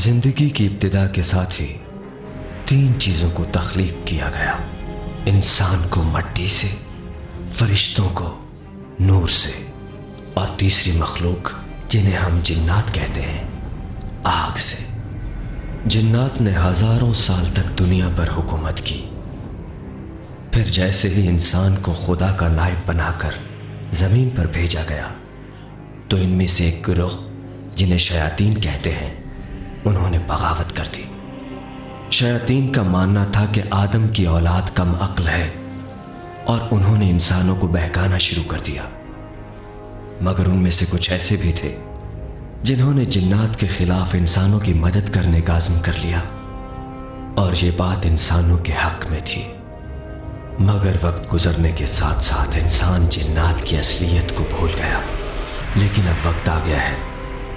जिंदगी की इब्तिदा के साथ ही तीन चीजों को तख्लीक किया गया। इंसान को मट्टी से, फरिश्तों को नूर से और तीसरी मखलूक जिन्हें हम जिन्नात कहते हैं, आग से। जिन्नात ने हजारों साल तक दुनिया पर हुकूमत की। फिर जैसे ही इंसान को खुदा का नायब बनाकर जमीन पर भेजा गया तो इनमें से एक गिरोह जिन्हें शयातीन कहते हैं, उन्होंने बगावत कर दी। शयातीन का मानना था कि आदम की औलाद कम अक्ल है और उन्होंने इंसानों को बहकाना शुरू कर दिया। मगर उनमें से कुछ ऐसे भी थे जिन्होंने जिन्नात के खिलाफ इंसानों की मदद करने का अज़्म कर लिया और यह बात इंसानों के हक में थी। मगर वक्त गुजरने के साथ साथ इंसान जिन्नात की असलियत को भूल गया। लेकिन अब वक्त आ गया है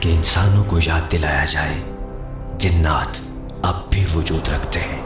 कि इंसानों को याद दिलाया जाए, जिन्नात अब भी वजूद रखते हैं।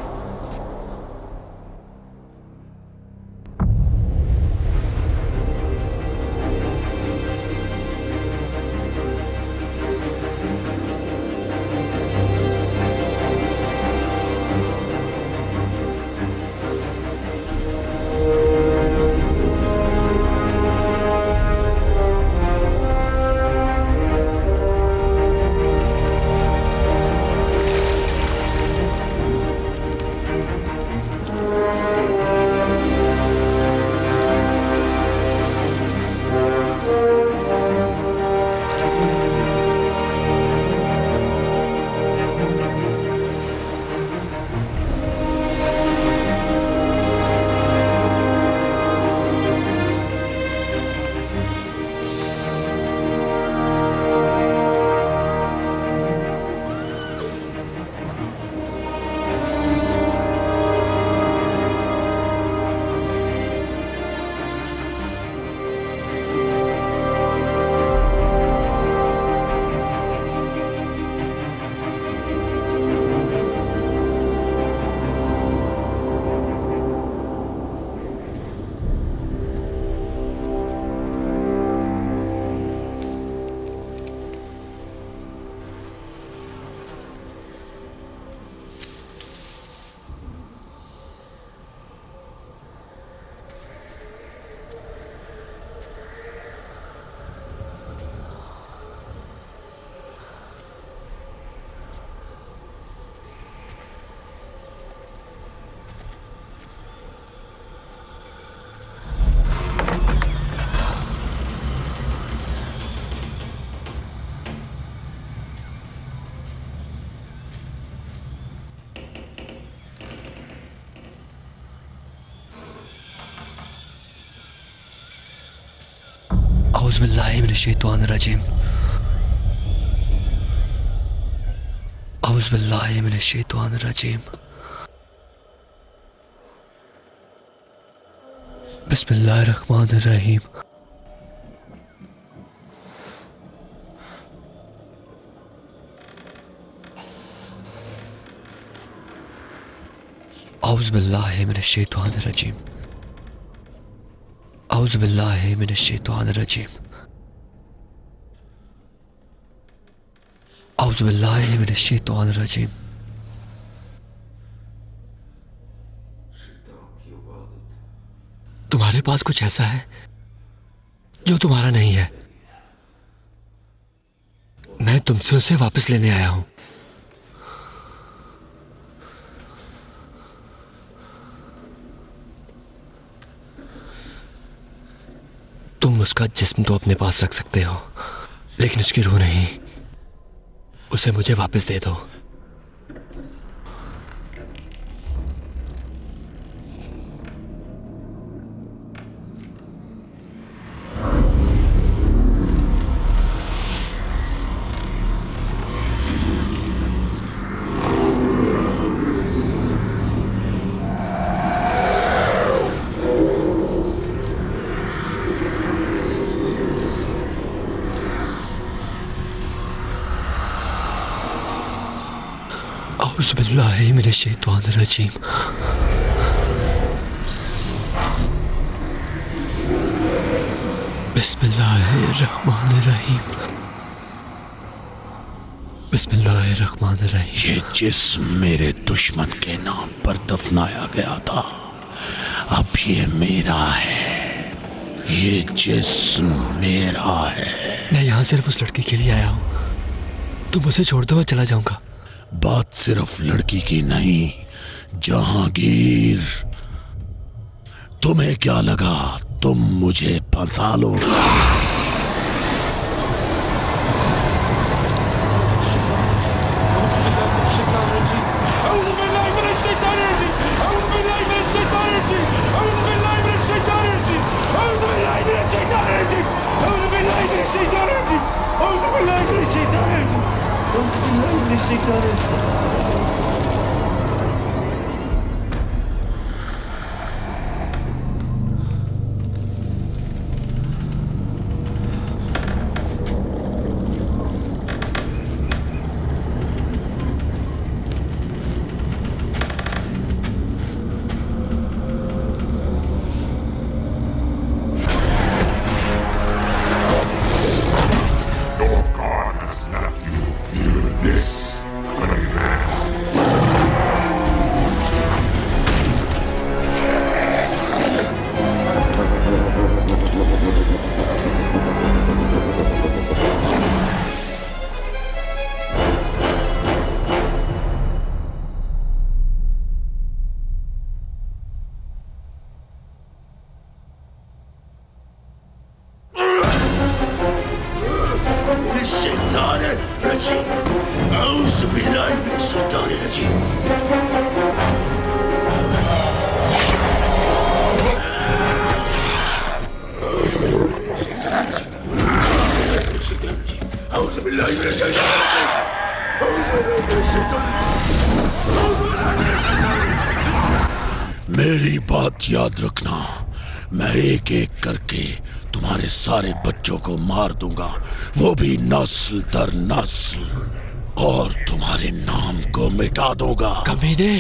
औज़ुबिल्लाहिमिनश्शैतानिर्रजीम। औज़ुबिल्लाहिमिनश्शैतानिर्रजीम। बिस्मिल्लाहिर्रहमानिर्रहीम। औज़ुबिल्लाहिमिनश्शैतानिर्रजीम। औज़ुबिल्लाहिमिनश्शैतानिर्रजीम। औज़ुबिल्लाहिमिनश्शैतानिर्रजीम। तुम्हारे पास कुछ ऐसा है जो तुम्हारा नहीं है। मैं तुमसे उसे वापस लेने आया हूं। तुम उसका जिस्म तो अपने पास रख सकते हो, लेकिन उसकी रूह नहीं। उसे मुझे वापस दे दो। औज़ुबिल्लाहिमिनश्शैतानिर्रजीम। बिस्मिल्लाहिर्रहमानिर्रहीम। बिस्मिल्लाहिर्रहमानिर्रहीम। ये जिस्म मेरे दुश्मन के नाम पर दफनाया गया था, अब ये मेरा है। ये जिस्म मेरा है। मैं यहाँ सिर्फ उस लड़की के लिए आया हूँ। तुम उसे छोड़ दो, मैं चला जाऊंगा। बात सिर्फ लड़की की नहीं, जहांगीर। तुम्हें क्या लगा तुम मुझे फंसा लोगे? मेरी बात याद रखना, मैं एक एक करके तुम्हारे सारे बच्चों को मार दूंगा, वो भी नस्ल दर नस्ल, और तुम्हारे नाम को मिटा दूंगा। कमीने!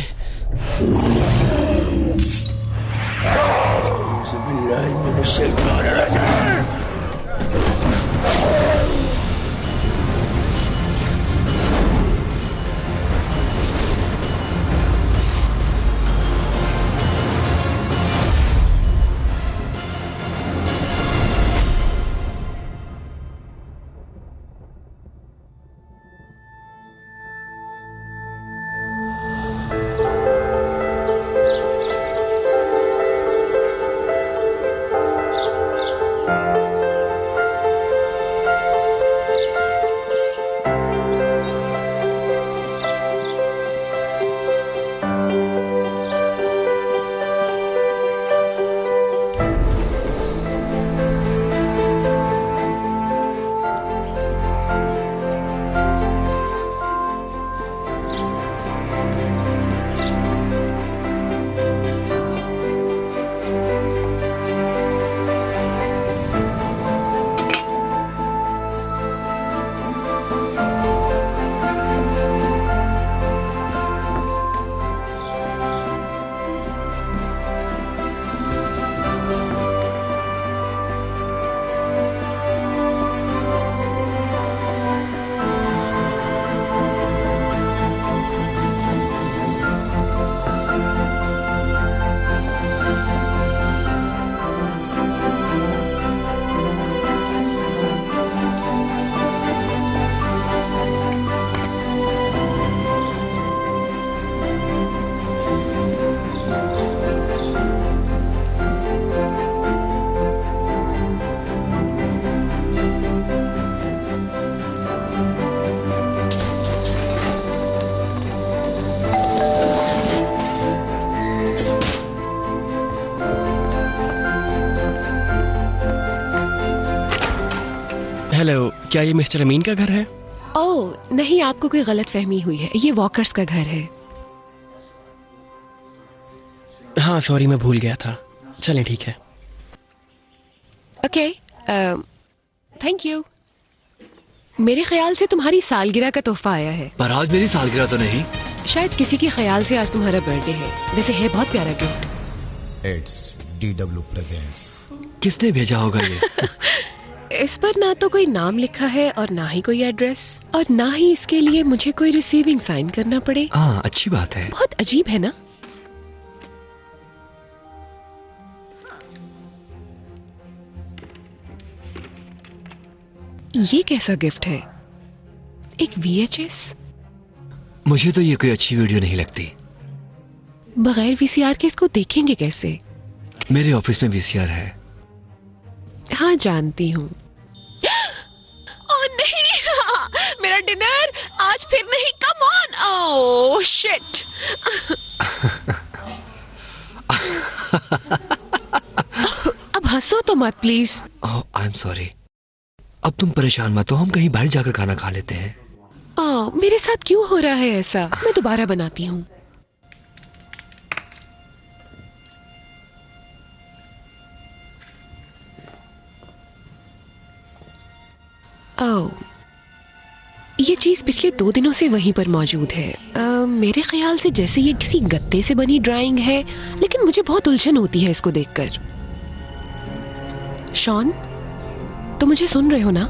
हेलो, क्या ये मिस्टर अमीन का घर है? ओह नहीं, आपको कोई गलतफहमी हुई है, ये वॉकर्स का घर है। हाँ सॉरी, मैं भूल गया था। चलें ठीक है। Okay, thank you. मेरे ख्याल से तुम्हारी सालगिरह का तोहफा आया है। पर आज मेरी सालगिरह तो नहीं। शायद किसी के ख्याल से आज तुम्हारा बर्थडे है। वैसे है बहुत प्यारा गिफ्ट। It's DW presents. किसने भेजा होगा ये? इस पर ना तो कोई नाम लिखा है और ना ही कोई एड्रेस, और ना ही इसके लिए मुझे कोई रिसीविंग साइन करना पड़े। हाँ, अच्छी बात है। बहुत अजीब है ना? ये कैसा गिफ्ट है? एक VHS? मुझे तो ये कोई अच्छी वीडियो नहीं लगती। बगैर VCR के इसको देखेंगे कैसे? मेरे ऑफिस में VCR है। हाँ, जानती हूँ। ओह नहीं, मेरा डिनर आज फिर नहीं। Come on. Oh shit. अब हंसो तो मत please. Oh, I am sorry. अब तुम परेशान मत हो, हम कहीं बाहर जाकर खाना खा लेते हैं। ओह, मेरे साथ क्यों हो रहा है ऐसा? मैं दोबारा बनाती हूँ। ओह, ये चीज पिछले 2 दिनों से वहीं पर मौजूद है। मेरे ख्याल से जैसे ये किसी गत्ते से बनी ड्राइंग है, लेकिन मुझे बहुत उलझन होती है इसको देखकर। शॉन, तो मुझे सुन रहे हो ना?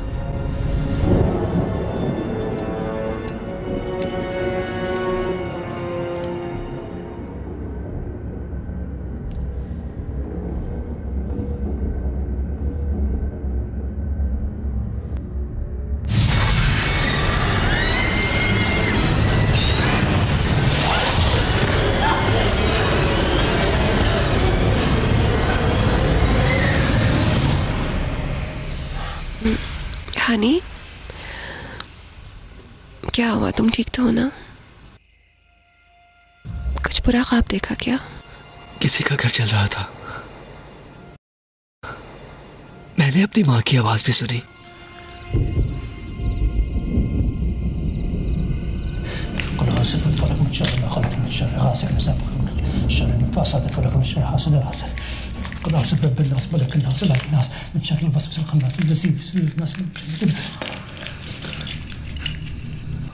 हनी, क्या हुआ? तुम ठीक तो हो ना? कुछ बुरा ख्वाब देखा क्या? किसी का घर चल रहा था। मैंने अपनी माँ की आवाज भी सुनी।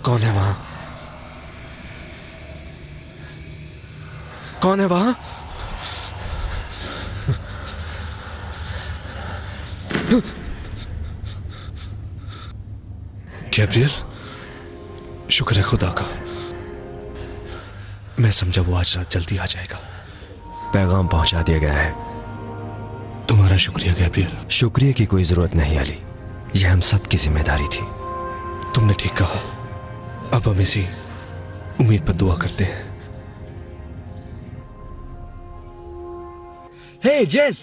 कौन है वहां? कौन है वहां? गैब्रियल, शुक्र है खुदा का। मैं समझा वो आज रात जल्दी आ जाएगा। पैगाम पहुंचा दिया गया है। तुम्हारा शुक्रिया गैब्रियल। शुक्रिया की कोई जरूरत नहीं अली, यह हम सब की जिम्मेदारी थी। तुमने ठीक कहा। अब हम इसी उम्मीद पर दुआ करते हैं। हे जेस,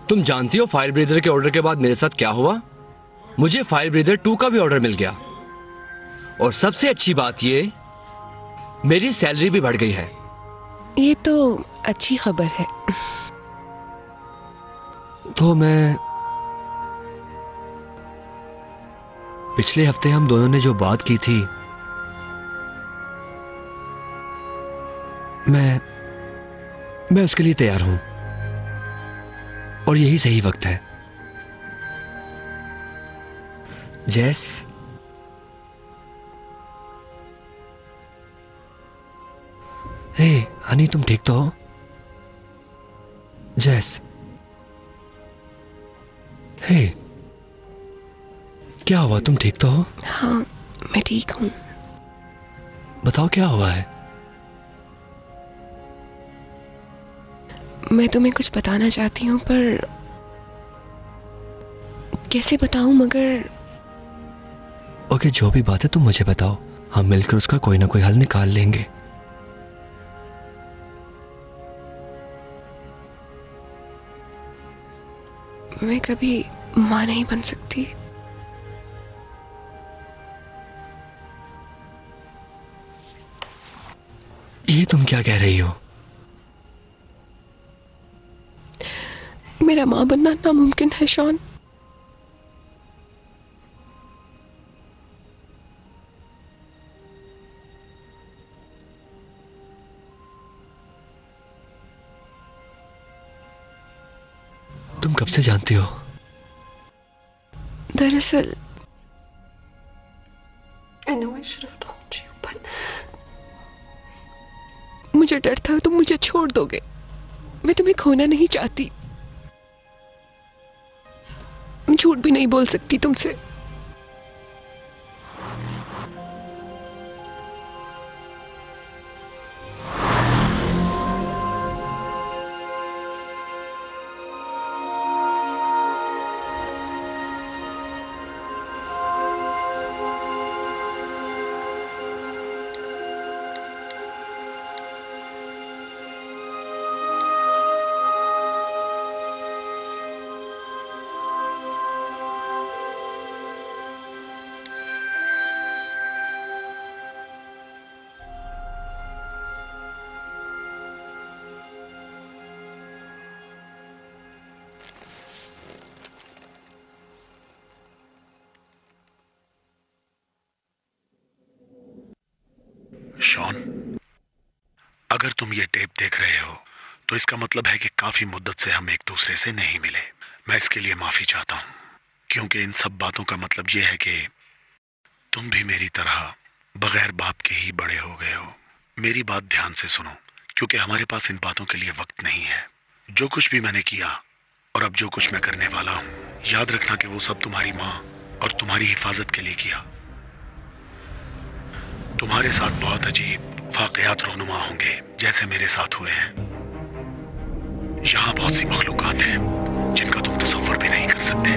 तुम जानती हो फायर ब्रीदर के ऑर्डर के बाद मेरे साथ क्या हुआ? मुझे फायर ब्रीदर 2 का भी ऑर्डर मिल गया, और सबसे अच्छी बात ये, मेरी सैलरी भी बढ़ गई है। ये तो अच्छी खबर है। तो मैं पिछले हफ्ते हम दोनों ने जो बात की थी, मैं उसके लिए तैयार हूं, और यही सही वक्त है। जेस, हे हनी, तुम ठीक तो हो? जेस, हे, क्या हुआ? तुम ठीक तो हो? हाँ, मैं ठीक हूँ। बताओ क्या हुआ है? मैं तुम्हें कुछ बताना चाहती हूँ, पर कैसे बताऊं? मगर ओके, जो भी बात है तुम मुझे बताओ, हम मिलकर उसका कोई ना कोई हल निकाल लेंगे। मैं कभी मां नहीं बन सकती। ये तुम क्या कह रही हो? मेरा मां बनना नामुमकिन है शॉन। तुम कब से जानती हो? दरअसल I know I should have told you, but मुझे डर था तुम मुझे छोड़ दोगे। मैं तुम्हें खोना नहीं चाहती। झूठ भी नहीं बोल सकती तुमसे। शॉन, अगर तुम ये टेप देख रहे हो तो इसका मतलब है कि काफी मुद्दत से हम एक दूसरे से नहीं मिले। मैं इसके लिए माफी चाहता हूं, क्योंकि इन सब बातों का मतलब यह है कि तुम भी मेरी तरह बगैर बाप के ही बड़े हो गए हो। मेरी बात ध्यान से सुनो, क्योंकि हमारे पास इन बातों के लिए वक्त नहीं है। जो कुछ भी मैंने किया और अब जो कुछ मैं करने वाला हूं, याद रखना कि वो सब तुम्हारी मां और तुम्हारी हिफाजत के लिए किया। तुम्हारे साथ बहुत अजीब वाकयात रोनुमा होंगे, जैसे मेरे साथ हुए हैं। यहां बहुत सी मखलूकात हैं जिनका तुम तसव्वुर भी नहीं कर सकते,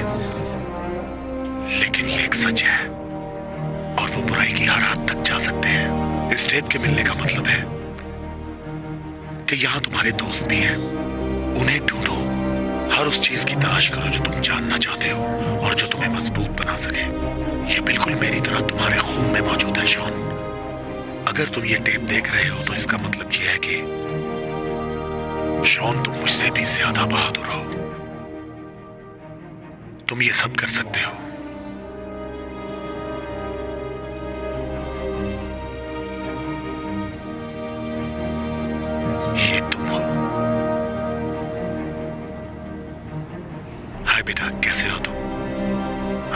लेकिन ये एक सच है और वो बुराई की हर हद तक जा सकते हैं। इस टेप के मिलने का मतलब है कि यहां तुम्हारे दोस्त भी हैं। उन्हें ढूंढो, हर उस चीज की तलाश करो जो तुम जानना चाहते हो और जो तुम्हें मजबूत बना सके। ये बिल्कुल मेरी तरह तुम्हारे खून में मौजूद है शॉन। अगर तुम ये टेप देख रहे हो तो इसका मतलब यह है कि शॉन, तुम मुझसे भी ज्यादा बहादुर हो। तुम ये सब कर सकते हो। ये तुम हो। हाय बेटा, कैसे हो तुम?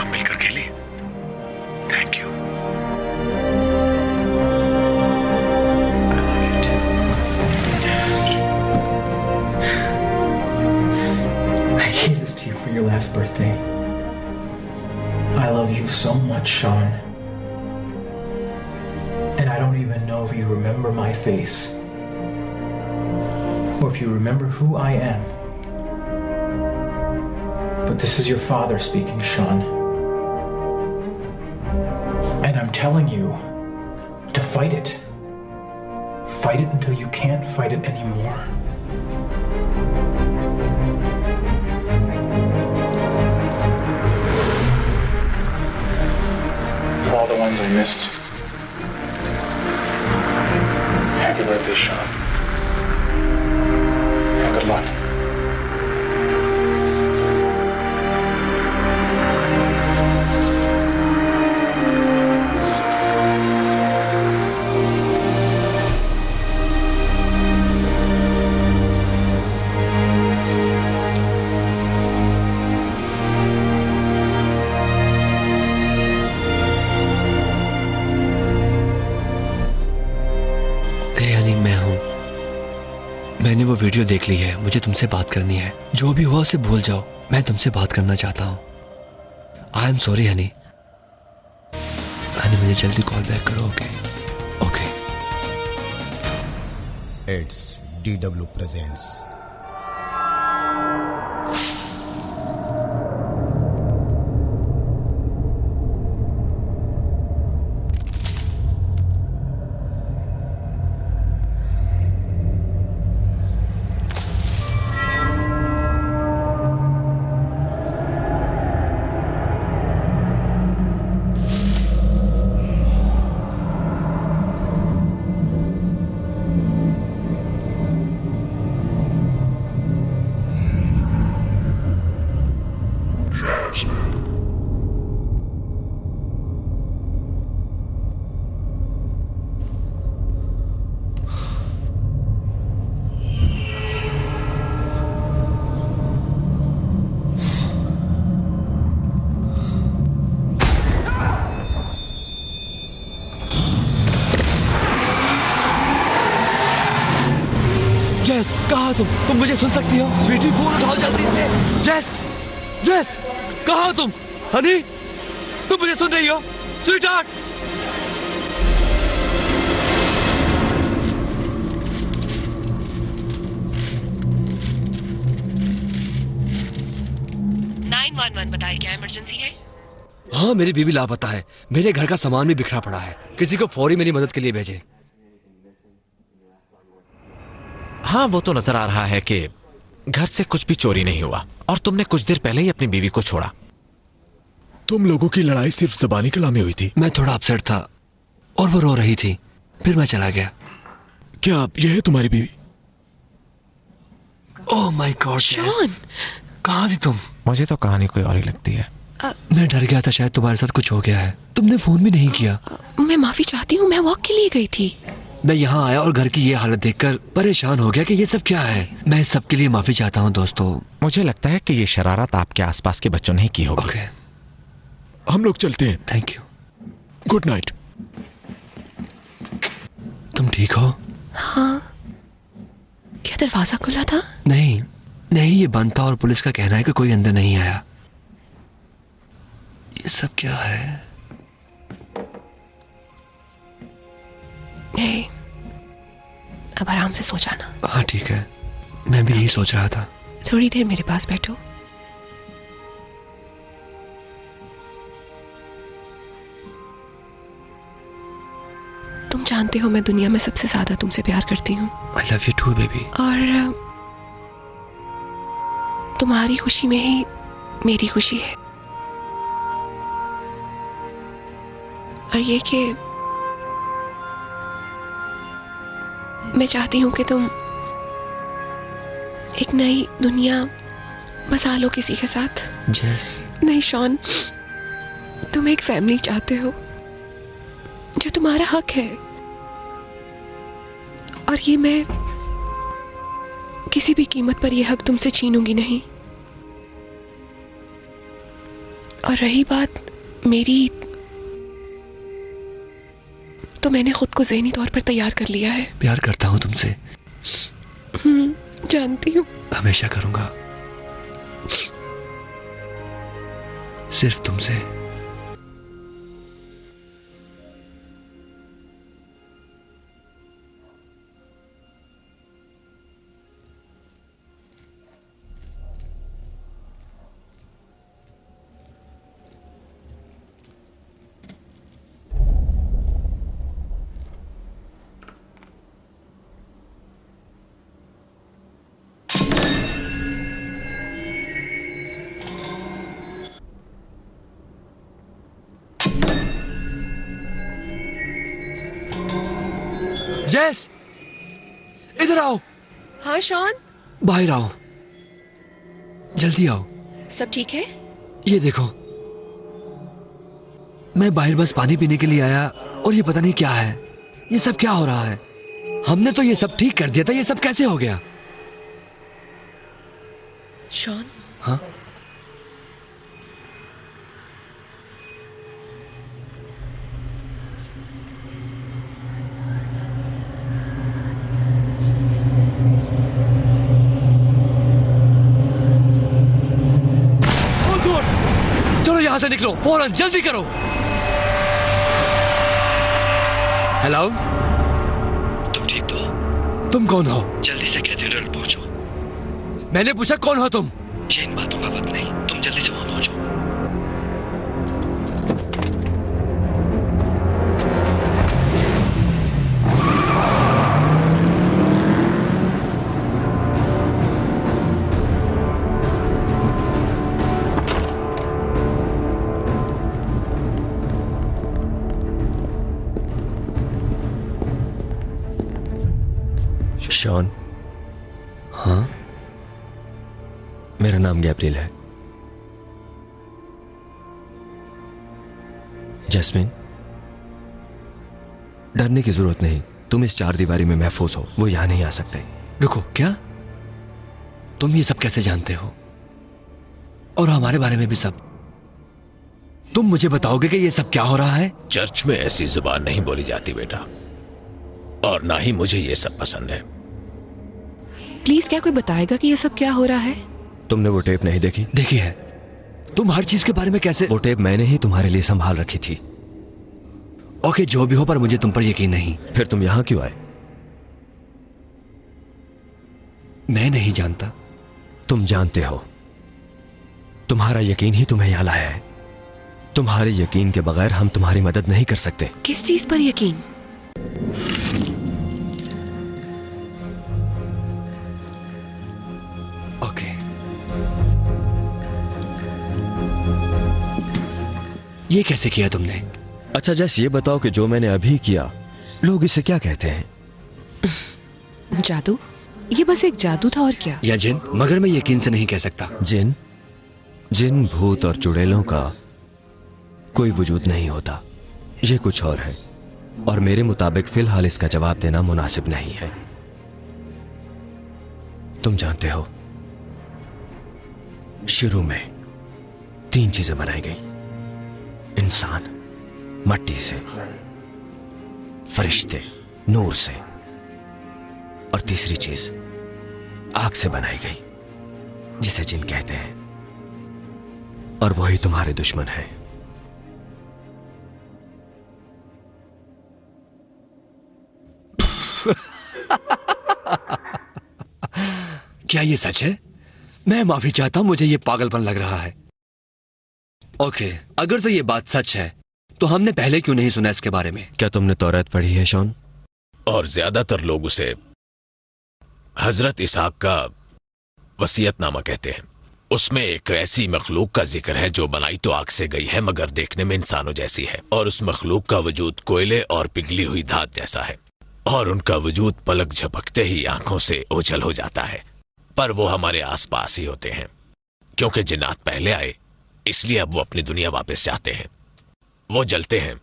हम मिलकर खेलें? Thank you. For your last birthday. I love you so much, Sean. And I don't even know if you remember my face or if you remember who I am. But this is your father speaking, Sean. And I'm telling you to fight it. Fight it until you can't fight it anymore. All the ones I missed. Happy birthday, Sean. And good luck. मैंने वो video देख ली है, मुझे तुमसे बात करनी है। जो भी हुआ उसे भूल जाओ, मैं तुमसे बात करना चाहता हूँ। I am sorry Honey. Honey, मुझे जल्दी कॉल बैक करो। ओके। It's DW presents. कहाँ तुम मुझे सुन सकती हो? स्वीटी, फोन उठाओ जल्दी से। जेस, जेस, कहाँ हो तुम? हनी, तुम मुझे सुन रही हो? स्वीटहार्ट, बताइए, क्या इमरजेंसी है? हाँ, मेरी बीवी लापता है। मेरे घर का सामान भी बिखरा पड़ा है। किसी को फौरी मेरी मदद के लिए भेजे। हाँ, वो तो नजर आ रहा है कि घर से कुछ भी चोरी नहीं हुआ और तुमने कुछ देर पहले ही अपनी बीवी को छोड़ा। तुम लोगों की लड़ाई सिर्फ ज़बानी कलामी हुई थी। मैं थोड़ा अपसेट था और वो रो रही थी, फिर मैं चला गया। क्या यह है तुम्हारी बीवी? ओह माय गॉड, शॉन, कहाँ थी तुम? मुझे तो कहानी कोई और ही लगती है। मैं डर गया था शायद तुम्हारे साथ कुछ हो गया है। तुमने फोन भी नहीं किया। मैं माफी चाहती हूँ, मैं वॉक के लिए गई थी। मैं यहाँ आया और घर की ये हालत देखकर परेशान हो गया कि ये सब क्या है। मैं इस सब के लिए माफी चाहता हूँ दोस्तों। मुझे लगता है कि ये शरारत आपके आसपास के बच्चों ने ही की होगी। ओके, हम लोग चलते हैं। Thank you. Good night. तुम ठीक हो? हाँ। क्या दरवाजा खुला था? नहीं नहीं, ये बंद था और पुलिस का कहना है कि कोई अंदर नहीं आया। ये सब क्या है? हे, अब आराम से सो जाना। हाँ ठीक है, मैं भी यही सोच रहा था। थोड़ी देर मेरे पास बैठो। तुम जानते हो मैं दुनिया में सबसे ज्यादा तुमसे प्यार करती हूँ। I love you too baby. और तुम्हारी खुशी में ही मेरी खुशी है। और ये कि मैं चाहती हूं कि तुम एक नई दुनिया बसा लो किसी के साथ। जस, नहीं शॉन, तुम एक फैमिली चाहते हो जो तुम्हारा हक है, और ये मैं किसी भी कीमत पर यह हक तुमसे छीनूंगी नहीं। और रही बात मेरी, तो मैंने खुद को ज़हनी तौर पर तैयार कर लिया है। प्यार करता हूं तुमसे। जानती हूँ। हमेशा करूंगा, सिर्फ तुमसे। जेस, इधर आओ। हाँ शॉन, बाहर आओ, जल्दी आओ। सब ठीक है? ये देखो, मैं बाहर बस पानी पीने के लिए आया और ये पता नहीं क्या है। ये सब क्या हो रहा है? हमने तो ये सब ठीक कर दिया था, ये सब कैसे हो गया? शॉन, हाँ, यहां से निकलो फौरन, जल्दी करो। हेलो, तुम ठीक तो? तुम कौन हो? जल्दी से कैथेड्रल पहुंचो। मैंने पूछा कौन हो तुम? ये इन बातों का वक्त नहीं, तुम जल्दी से वहां पहुंचो। शॉन, हाँ, मेरा नाम गैब्रियल है। जैस्मिन, डरने की जरूरत नहीं, तुम इस चार दीवारी में महफूज हो, वो यहां नहीं आ सकते। रुको, क्या तुम ये सब कैसे जानते हो? और हमारे बारे में भी सब? तुम मुझे बताओगे कि ये सब क्या हो रहा है? चर्च में ऐसी जुबान नहीं बोली जाती बेटा, और ना ही मुझे ये सब पसंद है। प्लीज क्या कोई बताएगा कि ये सब क्या हो रहा है? तुमने वो टेप नहीं देखी? देखी है, तुम हर चीज के बारे में कैसे? वो टेप मैंने ही तुम्हारे लिए संभाल रखी थी। ओके, जो भी हो, पर मुझे तुम पर यकीन नहीं। फिर तुम यहां क्यों आए? मैं नहीं जानता। तुम जानते हो। तुम्हारा यकीन ही तुम्हें यहां लाया है। तुम्हारे यकीन के बगैर हम तुम्हारी मदद नहीं कर सकते। किस चीज पर यकीन? ओके। ये कैसे किया तुमने? अच्छा, जैसे ये बताओ कि जो मैंने अभी किया, लोग इसे क्या कहते हैं? जादू। ये बस एक जादू था और क्या? या जिन, मगर मैं यकीन से नहीं कह सकता। जिन, जिन, भूत और चुड़ैलों का कोई वजूद नहीं होता। ये कुछ और है, और मेरे मुताबिक फिलहाल इसका जवाब देना मुनासिब नहीं है। तुम जानते हो, शुरू में 3 चीजें बनाई गई। इंसान मट्टी से, फरिश्ते नूर से, और तीसरी चीज आग से बनाई गई, जिसे जिन कहते हैं। और वही तुम्हारे दुश्मन है। क्या ये सच है? मैं माफी चाहता हूं, मुझे ये पागलपन लग रहा है। ओके, अगर तो ये बात सच है तो हमने पहले क्यों नहीं सुना इसके बारे में? क्या तुमने तौरात पढ़ी है शॉन? और ज्यादातर लोग उसे हजरत इसहाक का वसीयतनामा कहते हैं। उसमें एक ऐसी मखलूक का जिक्र है जो बनाई तो आग से गई है मगर देखने में इंसानों जैसी है, और उस मखलूक का वजूद कोयले और पिघली हुई धात जैसा है, और उनका वजूद पलक झपकते ही आंखों से ओझल हो जाता है। पर वो हमारे आसपास ही होते हैं, क्योंकि जिन्नात पहले आए इसलिए अब वो अपनी दुनिया वापस जाते हैं। वो जलते हैं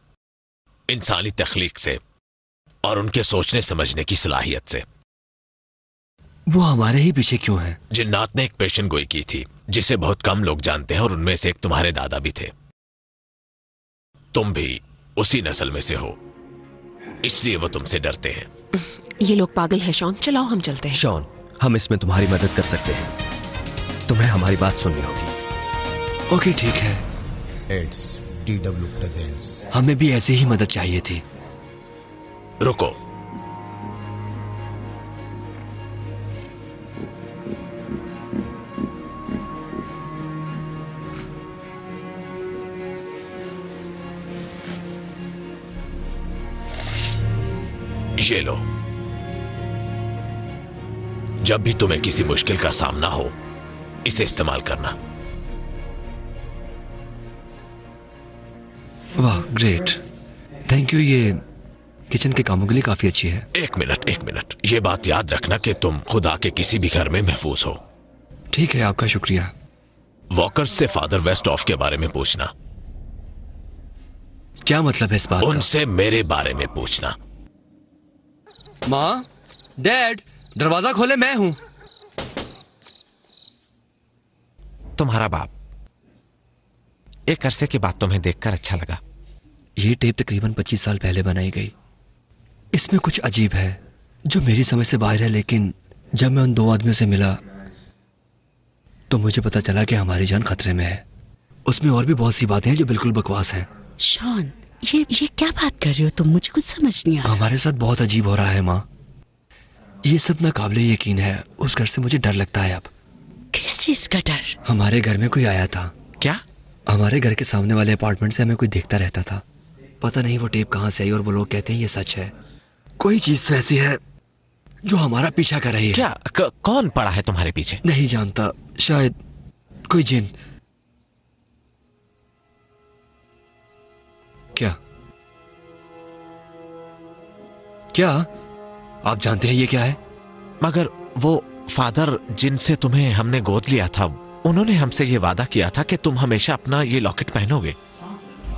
इंसानी तख्लीक से और उनके सोचने समझने की सलाहियत से। वो हमारे ही पीछे क्यों है? जिन्नात ने एक पेशन गोई की थी जिसे बहुत कम लोग जानते हैं, और उनमें से एक तुम्हारे दादा भी थे। तुम भी उसी नस्ल में से हो, इसलिए वो तुमसे डरते हैं। ये लोग पागल हैं शॉन, चलाओ हम चलते हैं। शॉन, हम इसमें तुम्हारी मदद कर सकते हैं। तुम्हें हमारी बात सुननी होगी। ओके, ठीक है। It's DW presents. हमें भी ऐसे ही मदद चाहिए थी। रुको, ये लो। जब भी तुम्हें किसी मुश्किल का सामना हो, इसे इस्तेमाल करना। वाह, ग्रेट, थैंक यू। ये किचन के कामों के लिए काफी अच्छी है। एक मिनट, ये बात याद रखना कि तुम खुदा के किसी भी घर में महफूज हो। ठीक है, आपका शुक्रिया। वॉकर्स से फादर वेस्टऑफ के बारे में पूछना। क्या मतलब है इस बात का? उनसे मेरे बारे में पूछना। माँ, डैड, दरवाजा खोले, मैं हूं। तुम्हारा बाप। एक अरसे के बाद तुम्हें देखकर अच्छा लगा। ये टेप तकरीबन 25 साल पहले बनाई गई। इसमें कुछ अजीब है जो मेरी समझ से बाहर है, लेकिन जब मैं उन 2 आदमियों से मिला तो मुझे पता चला कि हमारी जान खतरे में है। उसमें और भी बहुत सी बातें हैं जो बिल्कुल बकवास हैं। शॉन, ये क्या बात कर रहे हो तुम? मुझे कुछ समझ नहीं आ रहा। हमारे साथ बहुत अजीब हो रहा है माँ। ये सब नाकाबिले यकीन है। उस घर से मुझे डर लगता है अब। किस चीज का डर? हमारे घर में कोई आया था। क्या? हमारे घर के सामने वाले अपार्टमेंट से हमें कोई देखता रहता था। पता नहीं वो टेप कहां से आई, और वो लोग कहते हैं ये सच है। कोई चीज तो ऐसी है जो हमारा पीछा कर रही है। क्या? कौन पड़ा है तुम्हारे पीछे? नहीं जानता, शायद कोई जिन। क्या? क्या आप जानते हैं ये क्या है? मगर वो फादर जिनसे तुम्हें हमने गोद लिया था, उन्होंने हमसे ये वादा किया था कि तुम हमेशा अपना ये लॉकेट पहनोगे।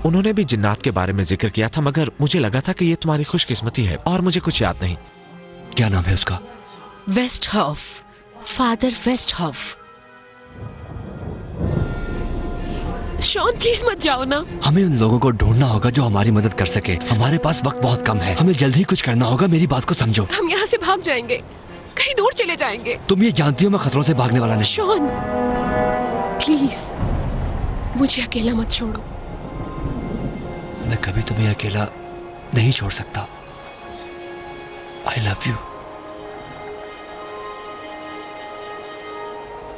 उन्होंने भी जिन्नात के बारे में जिक्र किया था, मगर मुझे लगा था कि ये तुम्हारी खुशकिस्मती है, और मुझे कुछ याद नहीं। क्या नाम है उसका? वेस्टहॉफ, फादर वेस्टहॉफ। शॉन, प्लीज मत जाओ ना। हमें उन लोगों को ढूंढना होगा जो हमारी मदद कर सके। हमारे पास वक्त बहुत कम है, हमें जल्द ही कुछ करना होगा। मेरी बात को समझो। हम यहाँ से भाग जाएंगे, कहीं दूर चले जाएंगे। तुम ये जानती हो मैं खतरों से भागने वाला नहीं। Shawn, please. मुझे अकेला मत छोड़ो। मैं कभी तुम्हें अकेला नहीं छोड़ सकता। आई लव यू।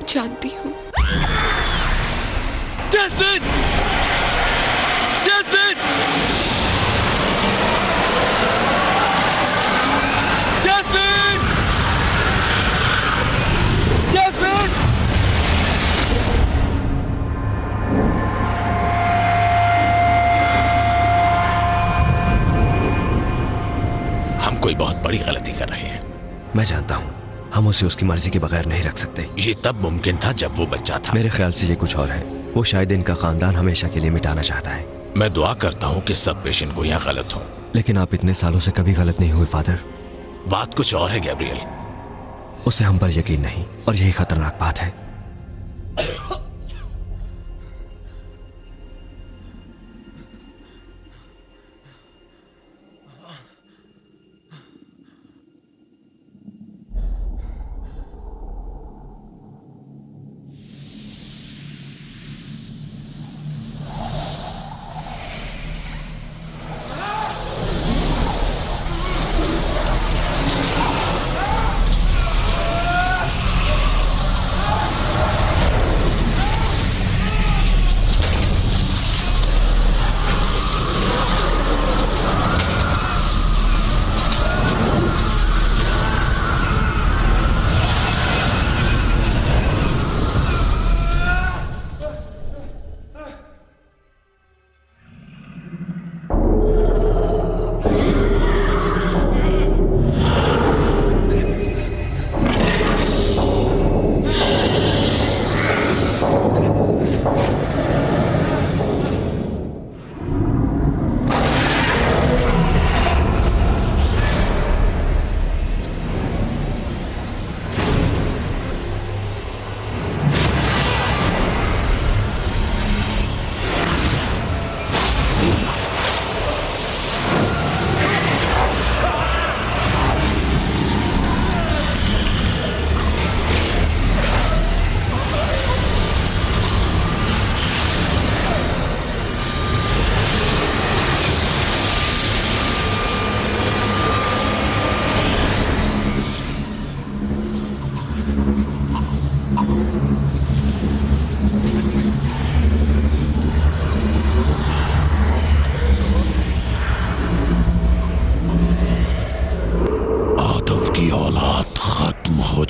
जानती हूँ। जैस्मिन! जैस्मिन! जैस्मिन! जैस्मिन! हम कोई बहुत बड़ी गलती कर रहे हैं। मैं जानता हूं, हम उसे उसकी मर्जी के बगैर नहीं रख सकते। ये तब मुमकिन था जब वो बच्चा था। मेरे ख्याल से ये कुछ और है। वो शायद इनका खानदान हमेशा के लिए मिटाना चाहता है। मैं दुआ करता हूं कि सब पेशेंट को यहाँ गलत हो। लेकिन आप इतने सालों से कभी गलत नहीं हुए फादर। बात कुछ और है गैब्रियल। उसे हम पर यकीन नहीं, और यही खतरनाक बात है।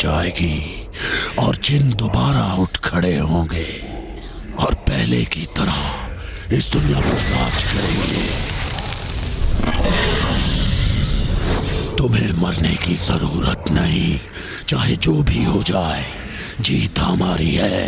जाएगी और जिन दोबारा उठ खड़े होंगे और पहले की तरह इस दुनिया पर राज करेंगे। तुम्हें मरने की जरूरत नहीं, चाहे जो भी हो जाए, जीत हमारी है।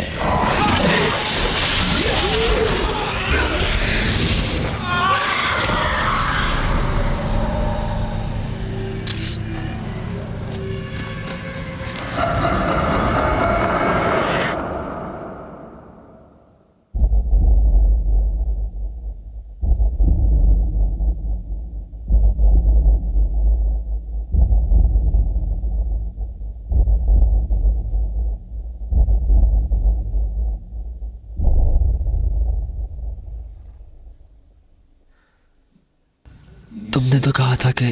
तुमने तो कहा था कि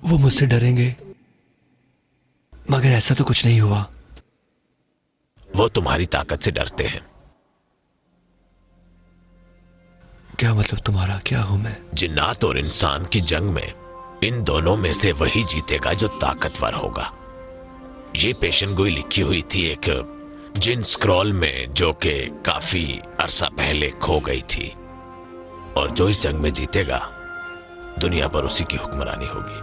वो मुझसे डरेंगे, मगर ऐसा तो कुछ नहीं हुआ। वो तुम्हारी ताकत से डरते हैं। क्या मतलब तुम्हारा? क्या हूं मैं? जिन्नात और इंसान की जंग में इन दोनों में से वही जीतेगा जो ताकतवर होगा। ये पेशन गोई लिखी हुई थी एक जिन स्क्रॉल में, जो कि काफी अरसा पहले खो गई थी। और जो इस जंग में जीतेगा, दुनिया पर उसी की हुक्मरानी होगी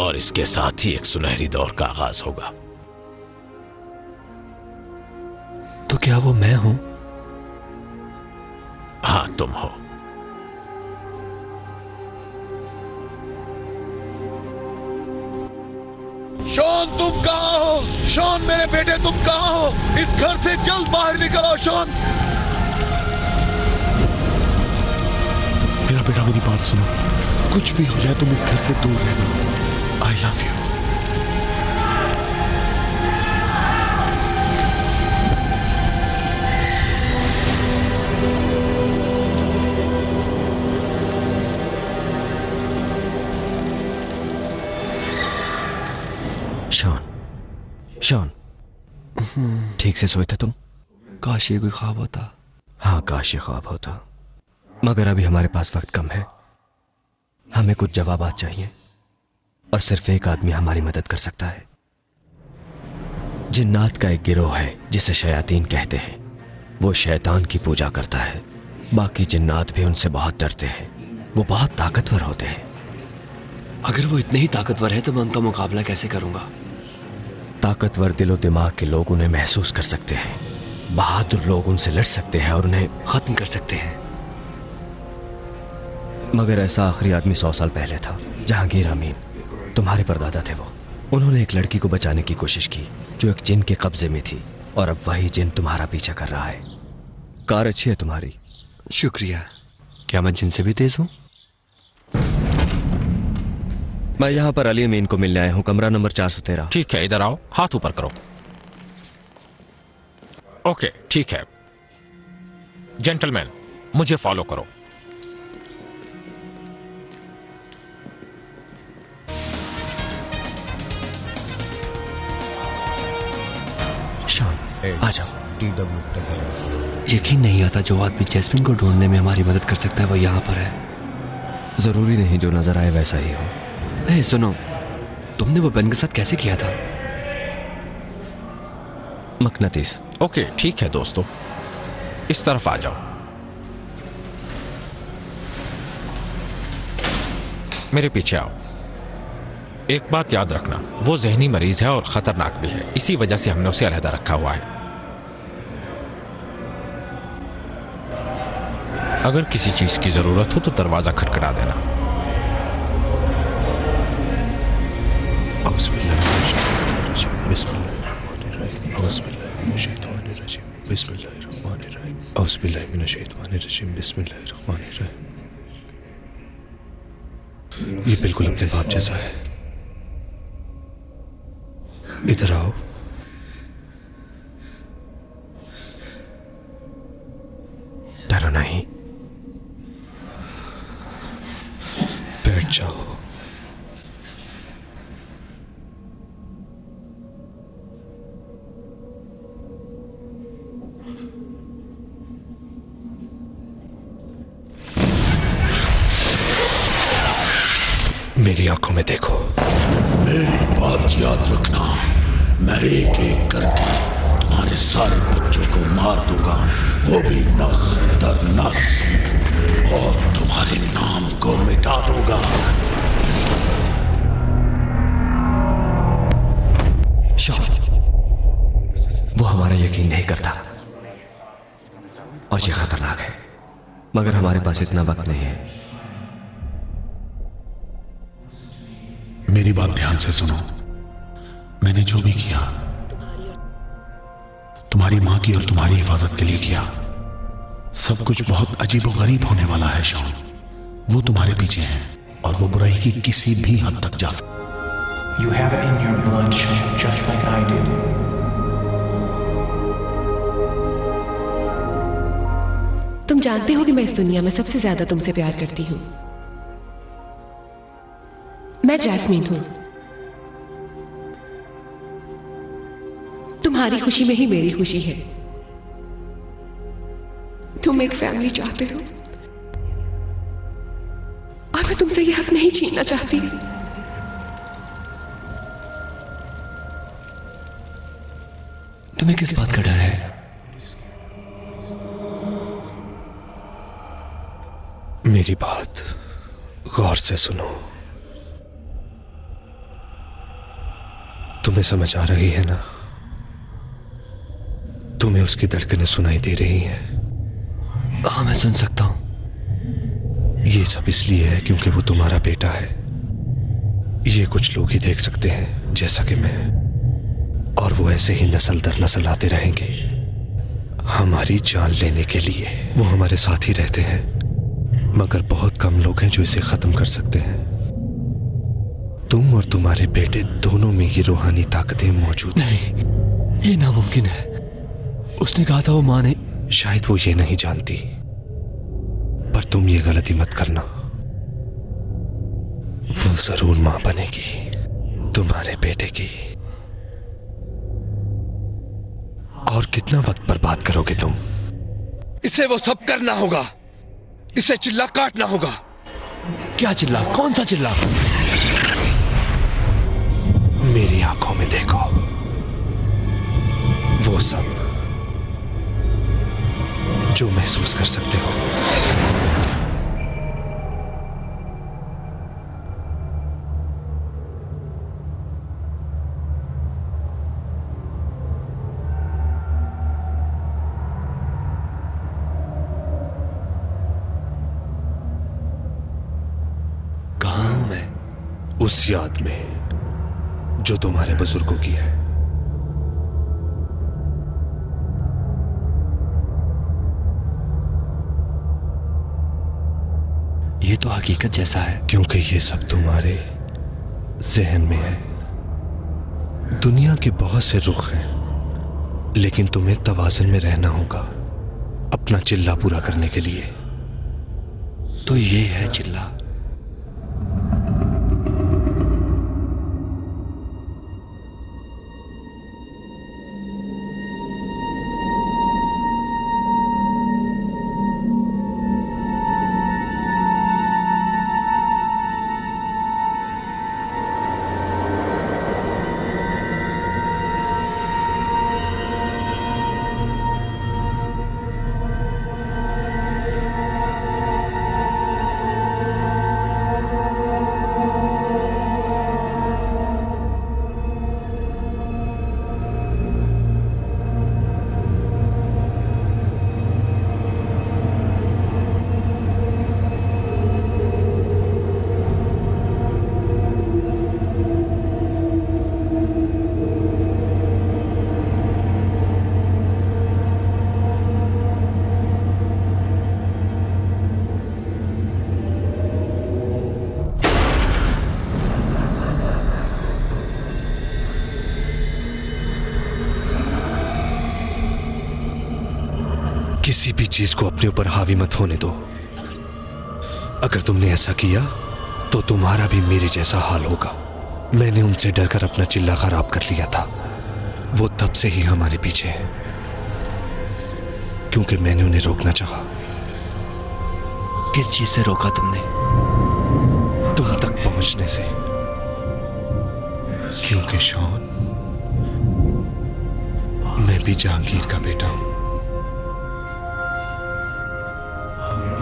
और इसके साथ ही एक सुनहरी दौर का आगाज होगा। तो क्या वो मैं हूं? हां, तुम हो। शॉन, तुम कहां हो? शॉन मेरे बेटे, तुम कहां हो? इस घर से जल्द बाहर निकलो शॉन। मेरा बेटा, मेरी बात सुनो। कुछ भी हो जाए तुम इस घर से दूर रहना। आई लव यू। शॉन, ठीक से सोए थे तुम? काश ये कोई ख्वाब होता। हाँ, काश ये ख्वाब होता, मगर अभी हमारे पास वक्त कम है। हमें कुछ जवाब चाहिए और सिर्फ एक आदमी हमारी मदद कर सकता है। जिन्नात का एक गिरोह है जिसे शयातीन कहते हैं। वो शैतान की पूजा करता है। बाकी जिन्नात भी उनसे बहुत डरते हैं। वो बहुत ताकतवर होते हैं। अगर वो इतने ही ताकतवर है तो मैं उनका मुकाबला कैसे करूंगा? ताकतवर दिलो दिमाग के लोग उन्हें महसूस कर सकते हैं। बहादुर लोग उनसे लड़ सकते हैं और उन्हें खत्म कर सकते हैं। मगर ऐसा आखिरी आदमी 100 साल पहले था, जहांगीर अमीन। तुम्हारे परदादा थे वो। उन्होंने एक लड़की को बचाने की कोशिश की जो एक जिन के कब्जे में थी, और अब वही जिन तुम्हारा पीछा कर रहा है। कार अच्छी है तुम्हारी। शुक्रिया। क्या मैं जिन से भी तेज हूं? मैं यहां पर अली अमीन को मिलने आया हूं, कमरा नंबर 413। ठीक है, इधर आओ, हाथ ऊपर करो। ओके, ठीक है। जेंटलमैन, मुझे फॉलो करो। आ जाओ। DW presents. यकीन नहीं आता जो आदमी जैस्मिन को ढूंढने में हमारी मदद कर सकता है वो यहां पर है। जरूरी नहीं जो नजर आए वैसा ही हो। ए, सुनो, तुमने वो बेन के साथ कैसे किया था? मकनतीस। ओके, ठीक है दोस्तों, इस तरफ आ जाओ। मेरे पीछे आओ। एक बात याद रखना, वो जहनी मरीज है और खतरनाक भी है। इसी वजह से हमने उसे अलहदा रखा हुआ है। अगर किसी चीज की जरूरत हो तो दरवाजा खटखटा देना। ये बिल्कुल अपने बाप जैसा है। इधर आओ। डरो नहीं, बैठ जाओ। मेरी आंखों में देखो। मेरी बात याद रखना, मैं एक एक करके तुम्हारे सारे बच्चों को मार दूंगा, वो भी नस्ल दर नस्ल, और तुम्हारे नाम को मिटा दूंगा। शॉन, वो हमारा यकीन नहीं करता और ये खतरनाक है, मगर हमारे पास इतना वक्त नहीं है। मेरी बात ध्यान से सुनो। मैंने जो भी किया तुम्हारी मां की और तुम्हारी हिफाजत के लिए किया। सब कुछ बहुत अजीबोगरीब होने वाला है शॉन। वो तुम्हारे पीछे हैं और वो बुराई की किसी भी हद तक जा सकती। You have it in your blood, Sean, just like I did. तुम जानते हो कि मैं इस दुनिया में सबसे ज्यादा तुमसे प्यार करती हूं। मैं जैस्मीन हूं। तुम्हारी खुशी में ही मेरी खुशी है। तुम एक फैमिली चाहते हो और मैं तुमसे यह हक नहीं छीनना चाहती। तुम्हें किस बात का डर है? मेरी बात गौर से सुनो। तुम्हें समझ आ रही है ना? तुम्हें उसकी धड़कनें सुनाई दे रही हैं? हाँ, मैं सुन सकता हूं। ये सब इसलिए है क्योंकि वो तुम्हारा बेटा है। ये कुछ लोग ही देख सकते हैं, जैसा कि मैं, और वो ऐसे ही नस्ल दर नस्ल आते रहेंगे हमारी जान लेने के लिए। वो हमारे साथ ही रहते हैं, मगर बहुत कम लोग हैं जो इसे खत्म कर सकते हैं। तुम और तुम्हारे बेटे दोनों में ये रूहानी ताकतें मौजूद हैं। नहीं, ये नामुमकिन है। उसने कहा था वो मां ने। शायद वो ये नहीं जानती, पर तुम ये गलती मत करना। वो जरूर मां बनेगी तुम्हारे बेटे की। और कितना वक्त बर्बाद करोगे तुम? इसे वो सब करना होगा। इसे चिल्ला काटना होगा। क्या चिल्ला? कौन सा चिल्ला? मेरी आंखों में देखो, वो सब जो महसूस कर सकते हो। उस याद में जो तुम्हारे बुजुर्गों की है। ये तो हकीकत जैसा है, क्योंकि ये सब तुम्हारे जहन में है। दुनिया के बहुत से रुख हैं, लेकिन तुम्हें तवाज़ुन में रहना होगा अपना चिल्ला पूरा करने के लिए। तो ये है चिल्ला। किसी भी चीज को अपने ऊपर हावी मत होने दो। अगर तुमने ऐसा किया तो तुम्हारा भी मेरे जैसा हाल होगा। मैंने उनसे डरकर अपना चिल्ला खराब कर लिया था। वो तब से ही हमारे पीछे है, क्योंकि मैंने उन्हें रोकना चाहा। किस चीज से रोका तुमने? तुम तक पहुंचने से। क्योंकि शॉन, मैं भी जहांगीर का बेटा हूं।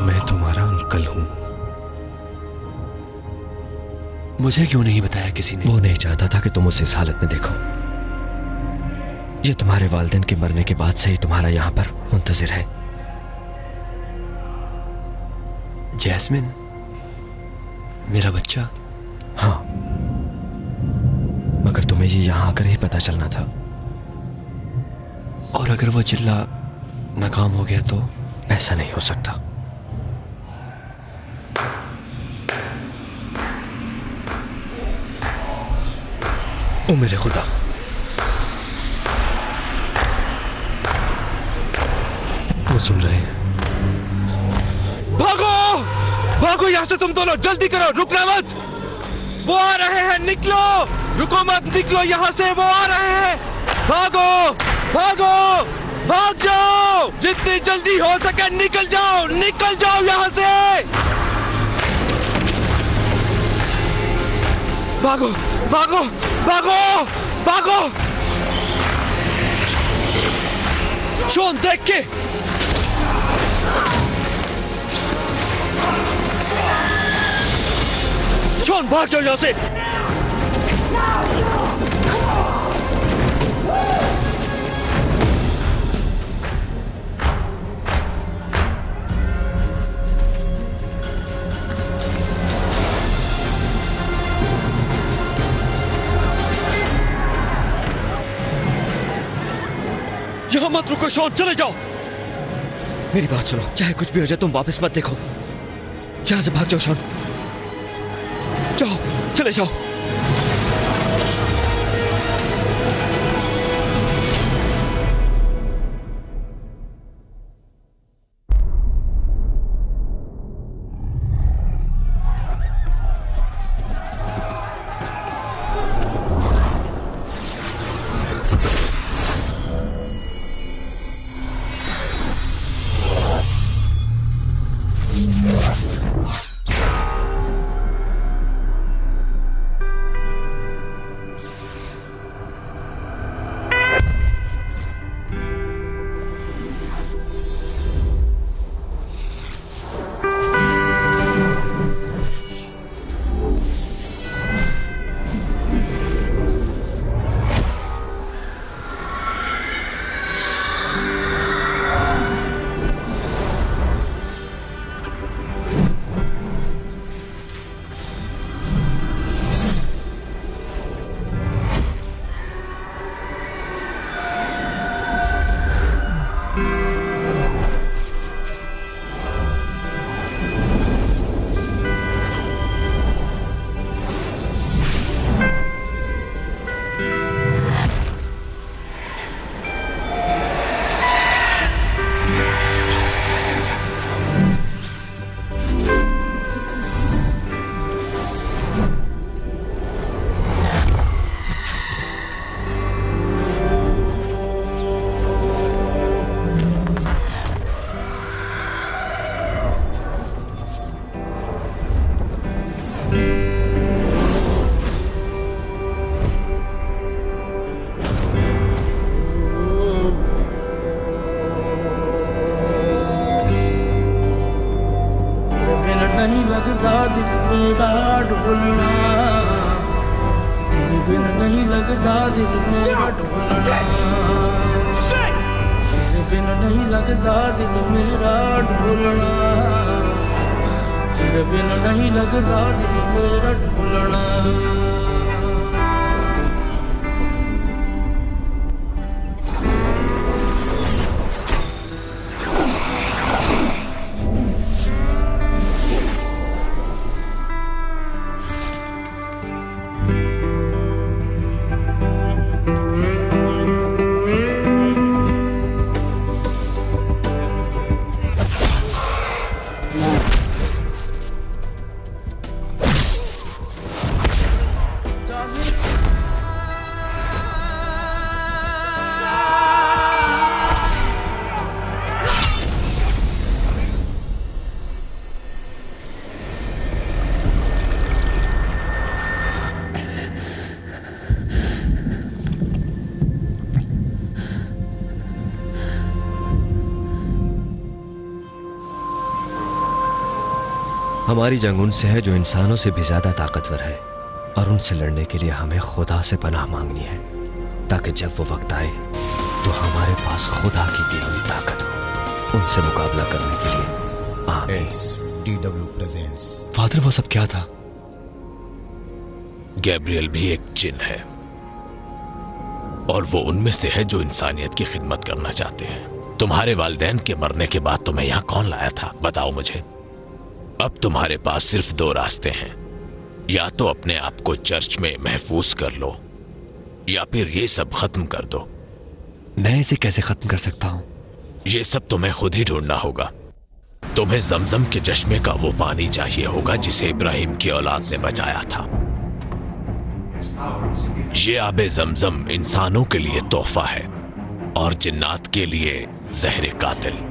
मैं तुम्हारा अंकल हूं। मुझे क्यों नहीं बताया किसी ने? वो नहीं चाहता था कि तुम उसे इस हालत में देखो। ये तुम्हारे वालिदैन के मरने के बाद से ही तुम्हारा यहां पर मुंतजिर है। जैस्मिन, मेरा बच्चा? हां, मगर तुम्हें ये यहां आकर ही पता चलना था। और अगर वो चिल्ला नाकाम हो गया तो? ऐसा नहीं हो सकता। ओ मेरे खुदा, वो सुन रहे हैं। भागो भागो यहां से, तुम दोनों जल्दी करो, रुकना मत। वो आ रहे हैं, निकलो, रुको मत, निकलो यहां से, वो आ रहे हैं। भागो भागो, भाग जाओ, जितनी जल्दी हो सके निकल जाओ यहां से। भागो भागो भागो भागो। शॉन, देख के। शॉन, भाग जाओ यहां से। यहां मत रुको शॉन, चले जाओ। मेरी बात सुनो, चाहे कुछ भी हो जाए तुम वापस मत देखो। यहां से भाग जाओ शॉन, जाओ, चले जाओ। लगता दिल मेरा ढोलना, तेरे बिन नहीं लगता दिल मेरा ढोलना, तेरे बिन नहीं लगता दिल मेरा ढोलना। हमारी जंग उनसे है जो इंसानों से भी ज्यादा ताकतवर है, और उनसे लड़ने के लिए हमें खुदा से पनाह मांगनी है, ताकि जब वो वक्त आए तो हमारे पास खुदा की दी हुई ताकत हो उनसे मुकाबला करने के लिए। आमीन। DW presents. फादर, वो सब क्या था? गैब्रियल भी एक जिन है, और वो उनमें से है जो इंसानियत की खिदमत करना चाहते हैं। तुम्हारे वालिदैन के मरने के बाद तुम्हें यहां कौन लाया था, बताओ मुझे। अब तुम्हारे पास सिर्फ दो रास्ते हैं, या तो अपने आप को चर्च में महफूज कर लो, या फिर ये सब खत्म कर दो। मैं इसे कैसे खत्म कर सकता हूं? ये सब तुम्हें खुद ही ढूंढना होगा। तुम्हें जमजम के चश्मे का वो पानी चाहिए होगा जिसे इब्राहिम की औलाद ने बचाया था। ये आबे जमजम इंसानों के लिए तोहफा है और जिन्नात के लिए जहर कातिल।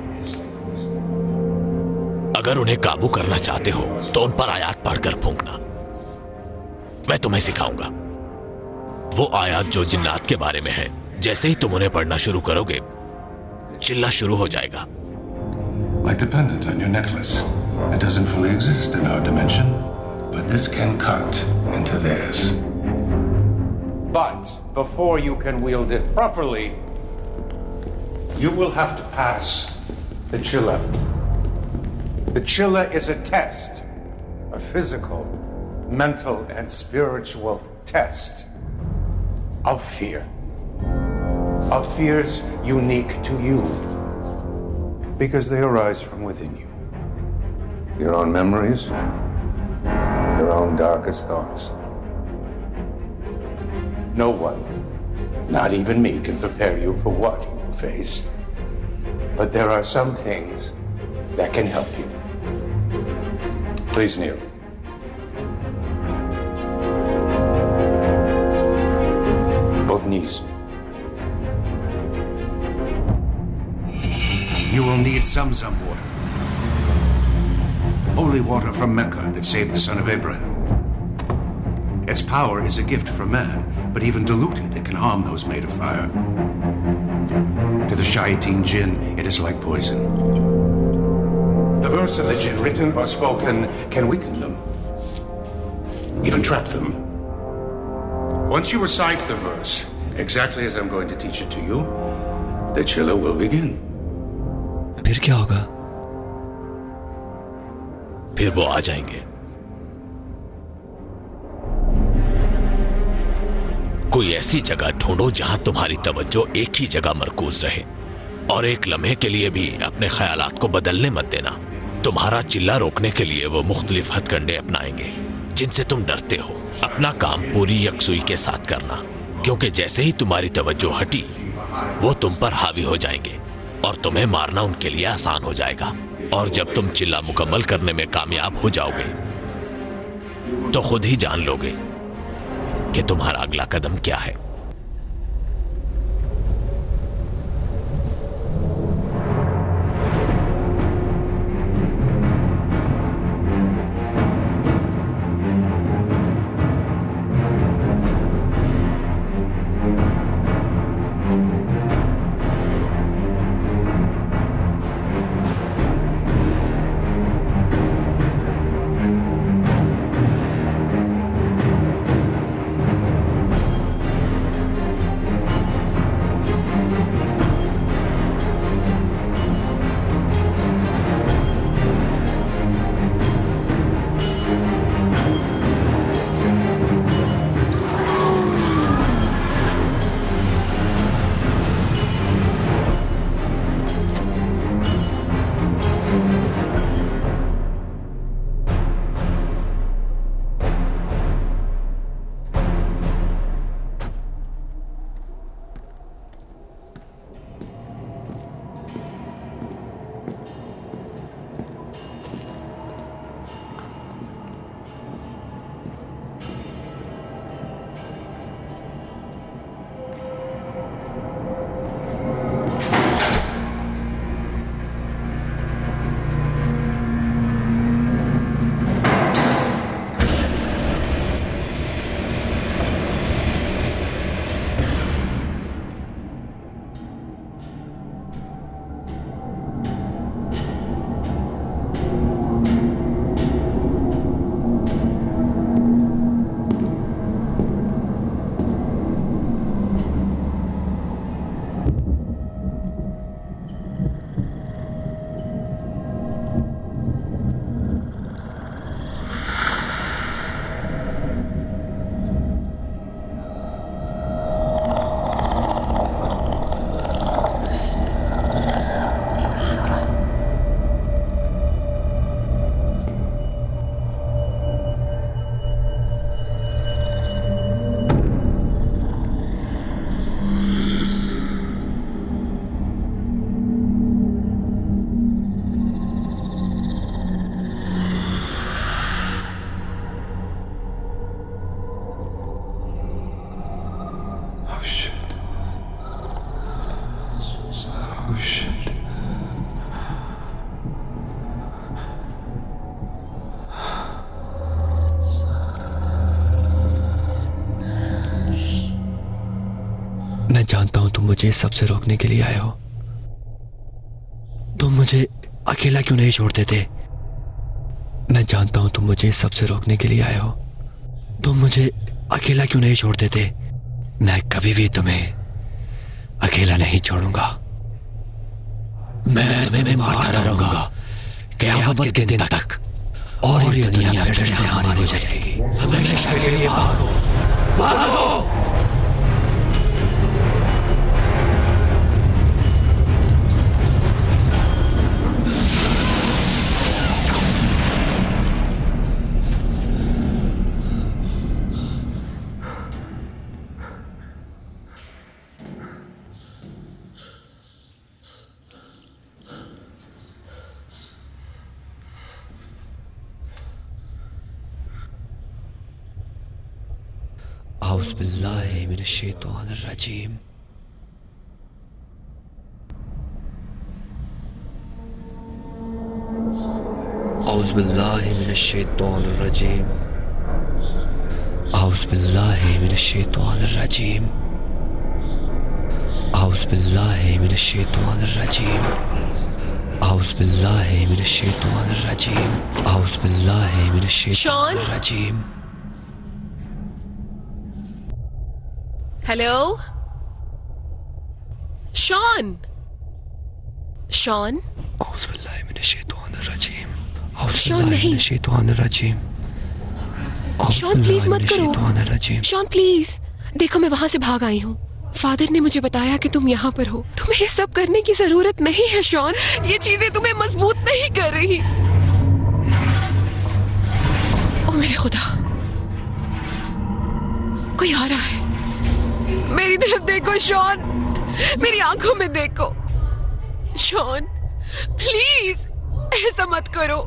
अगर उन्हें काबू करना चाहते हो तो उन पर आयात पढ़कर फूंकना। मैं तुम्हें सिखाऊंगा वो आयात जो जिन्नात के बारे में है। जैसे ही तुम उन्हें पढ़ना शुरू करोगे, चिल्ला शुरू हो जाएगा। Like the pendant on your necklace. It doesn't fully exist in our dimension, but this can cut into theirs. But before you can wield it properly, you will have to pass the Chilla. The Chilla is a test, a physical, mental, and spiritual test of fear. Of fears unique to you, because they arise from within you. Your own memories, your own darkest thoughts. No one, not even me, can prepare you for what you will face. But there are some things that can help you. Please kneel. Both knees. You will need Zamzam water. Holy water from Mecca that saved the son of Abraham. Its power is a gift for man, but even diluted, it can harm those made of fire. To the Shayateen Jinn, it is like poison. The verse of the Jinn, written or spoken, can weaken them, even trap them. Once you recite the verse, exactly as I'm going to teach it to you, the Chilla will begin. फिर क्या होगा? फिर वो आ जाएंगे। कोई ऐसी जगह ढूंढो जहां तुम्हारी तवज्जो एक ही जगह मरकूज रहे, और एक लम्हे के लिए भी अपने ख्यालात को बदलने मत देना। तुम्हारा चिल्ला रोकने के लिए वो मुख्तलिफ हथकंडे अपनाएंगे जिनसे तुम डरते हो। अपना काम पूरी यकसुई के साथ करना, क्योंकि जैसे ही तुम्हारी तवज्जो हटी, वो तुम पर हावी हो जाएंगे और तुम्हें मारना उनके लिए आसान हो जाएगा। और जब तुम चिल्ला मुकम्मल करने में कामयाब हो जाओगे तो खुद ही जान लोगे कि तुम्हारा अगला कदम क्या है। shit. मैं जानता हूं तुम मुझे सबसे रोकने के लिए आए हो। तुम मुझे अकेला क्यों नहीं छोड़ देते? मैं जानता हूं तुम मुझे सबसे रोकने के लिए आए हो। तुम मुझे अकेला क्यों नहीं छोड़ देते? मैं कभी भी तुम्हें अकेला नहीं छोड़ूंगा। मैं तुम्हें मारता रहूंगा क़यामत के दिन तक, और ये दुनिया फिर से हमारी हो जाएगी। हमेशा के लिए भागो, भागो। औज़ बिल्लाहि मिनश शैतानिर रजीम। औज़ बिल्लाहि मिनश शैतानिर रजीम। औज़ बिल्लाहि मिनश शैतानिर रजीम। औज़ बिल्लाहि मिनश शैतानिर रजीम। औज़ बिल्लाहि मिनश शैतानिर रजीम। औज़ बिल्लाहि मिनश शैतानिर रजीम। Hello Shawn? शॉन? औज़ु बिल्लाहि मिनश शैतानिर रजीम। औज़ु शॉन बिल्लाहि नहीं। मिनश शैतानिर रजीम। औज़ु शॉन प्लीज बिल्लाहि मत मिनश करो। शैतानिर रजीम। शॉन प्लीज, देखो मैं वहां से भाग आई हूँ। फादर ने मुझे बताया कि तुम यहाँ पर हो। तुम्हें ये सब करने की जरूरत नहीं है शॉन। ये चीजें तुम्हें मजबूत नहीं कर रही। ओ मेरे खुदा, कोई आ रहा है। मेरी तरफ देखो शॉन, मेरी आंखों में देखो। शॉन प्लीज ऐसा मत करो।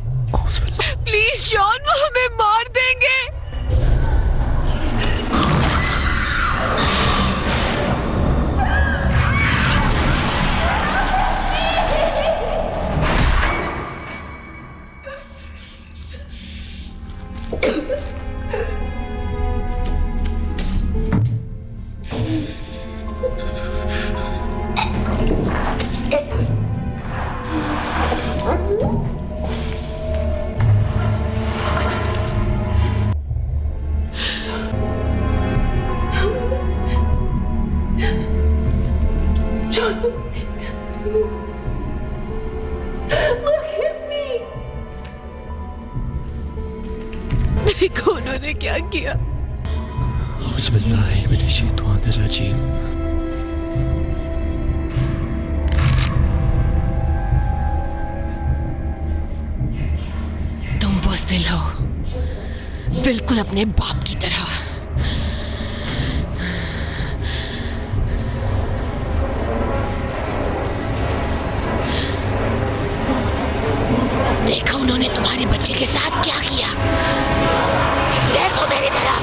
प्लीज शॉन, वो हमें मार देंगे। देखो उन्होंने क्या किया। औज़ु बिल्लाहि मिनश शैतानिर रजीम। तुम बुज़दिल हो, बिल्कुल अपने बाप की तरह। देखो उन्होंने तुम्हारे बच्चे के साथ क्या किया। देखो मेरी तरफ।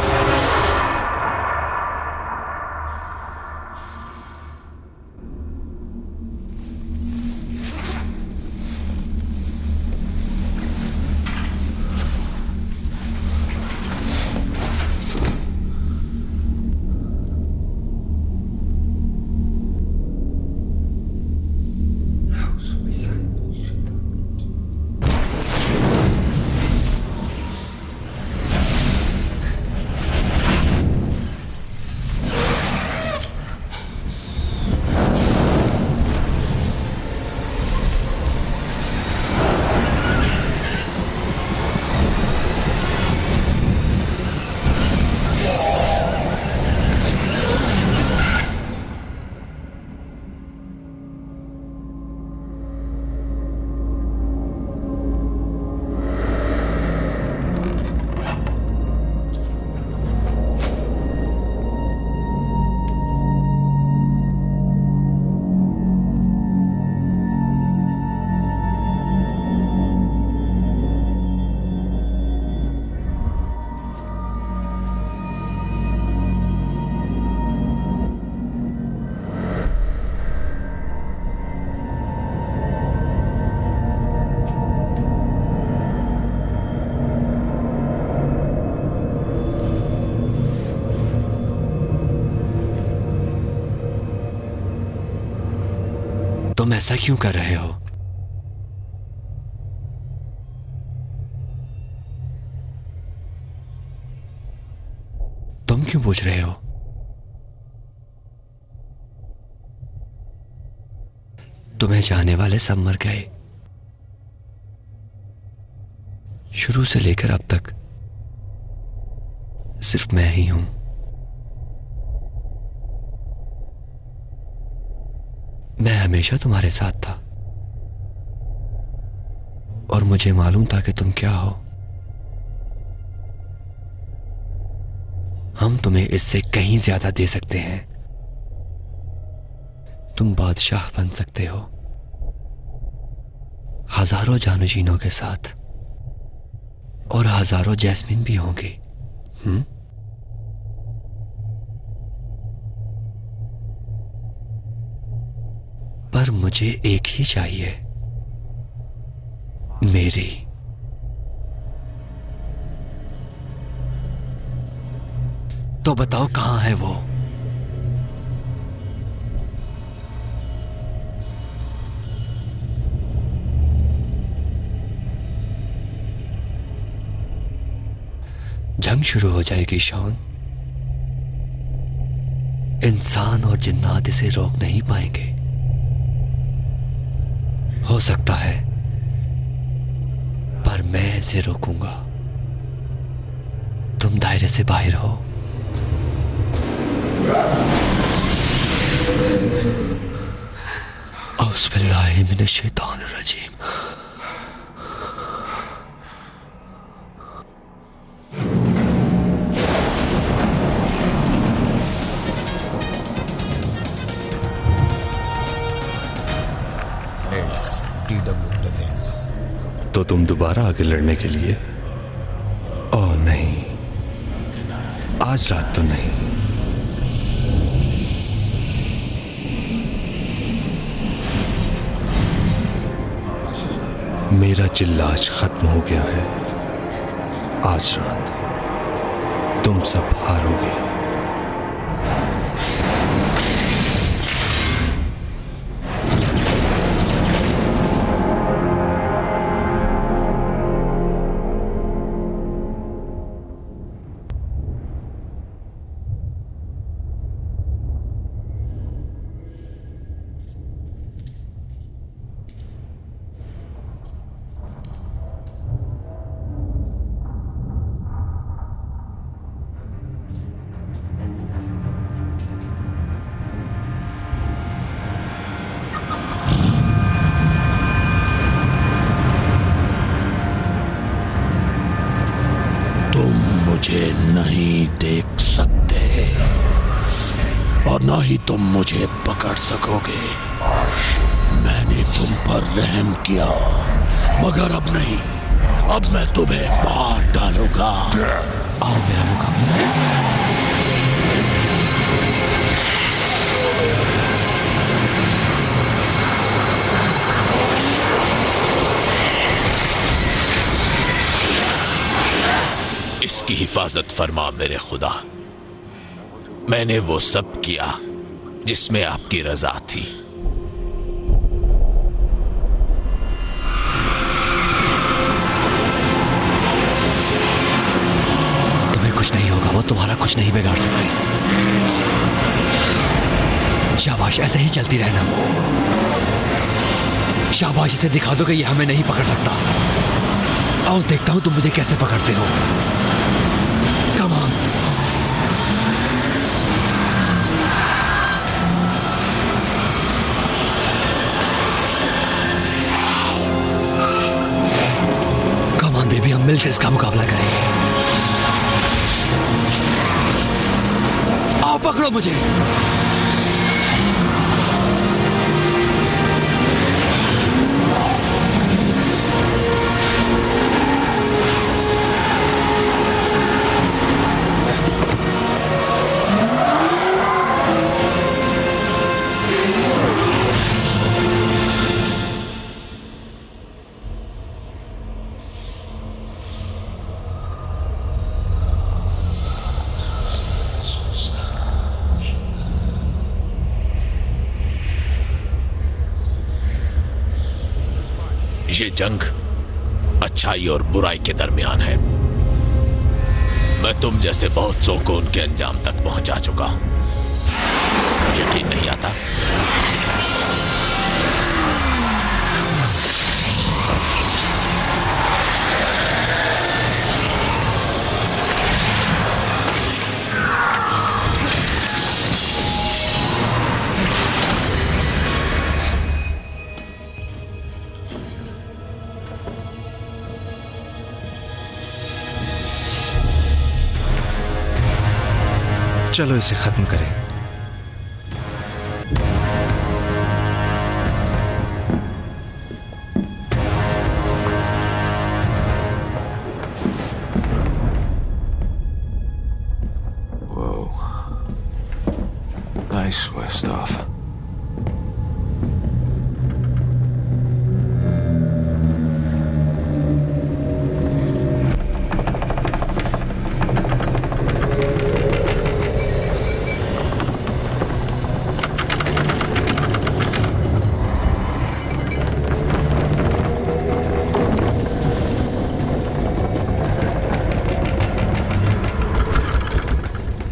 ऐसा क्यों कर रहे हो? तुम क्यों पूछ रहे हो? तुम्हें चाहने वाले सब मर गए, शुरू से लेकर अब तक सिर्फ मैं ही हूं। मैं हमेशा तुम्हारे साथ था और मुझे मालूम था कि तुम क्या हो। हम तुम्हें इससे कहीं ज्यादा दे सकते हैं। तुम बादशाह बन सकते हो, हजारों जानशीनों के साथ, और हजारों जैस्मिन भी होंगे। पर मुझे एक ही चाहिए, मेरी। तो बताओ कहां है वो? जंग शुरू हो जाएगी शॉन। इंसान और जिन्नात इसे रोक नहीं पाएंगे। हो सकता है, पर मैं इसे रोकूंगा। तुम दायरे से बाहर हो। औज़ बिल्लाहि मिनश शैतानिर रजीम। तो तुम दोबारा आगे लड़ने के लिए? ओह नहीं, आज रात तो नहीं। मेरा चिल्लाज खत्म हो गया है। आज रात तुम सब हारोगे। मुझे नहीं देख सकते और ना ही तुम मुझे पकड़ सकोगे। मैंने तुम पर रहम किया, मगर अब नहीं। अब मैं तुम्हें मार डालूंगा। आओ मेरा मुकाबला। इसकी हिफाजत फरमा मेरे खुदा। मैंने वो सब किया जिसमें आपकी रजा थी। तुम्हें कुछ नहीं होगा, वो तुम्हारा कुछ नहीं बिगाड़ सकते। शाबाश, ऐसे ही चलती रहना। शाबाश, इसे दिखा दो कि ये हमें नहीं पकड़ सकता। आओ देखता हूं तुम मुझे कैसे पकड़ते हो। Come on. Come on baby, हम मिलकर इसका मुकाबला करेंगे। आओ पकड़ो मुझे। ये जंग अच्छाई और बुराई के दरमियान है। मैं तुम जैसे बहुत सौ को उनके अंजाम तक पहुंचा चुका हूं। यकीन नहीं आता? चलो इसे खत्म करें। Whoa. Nice stuff.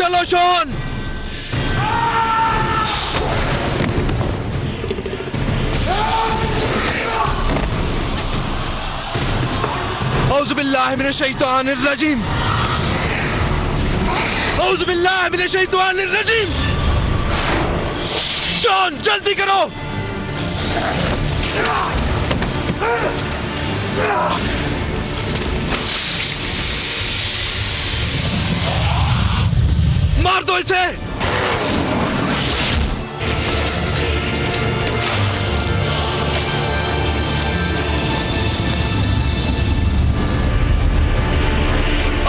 चलो शॉन! औज़ु बिल्लाहि मिनश शैतानिर रजीम। औज़ु बिल्लाहि मिनश शैतानिर रजीम। शॉन जल्दी करो! मार दो इसे!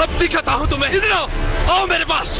अब दिखाता हूं तुम्हें। इधर आओ मेरे पास।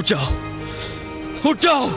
उठ जाओ, उठ जाओ।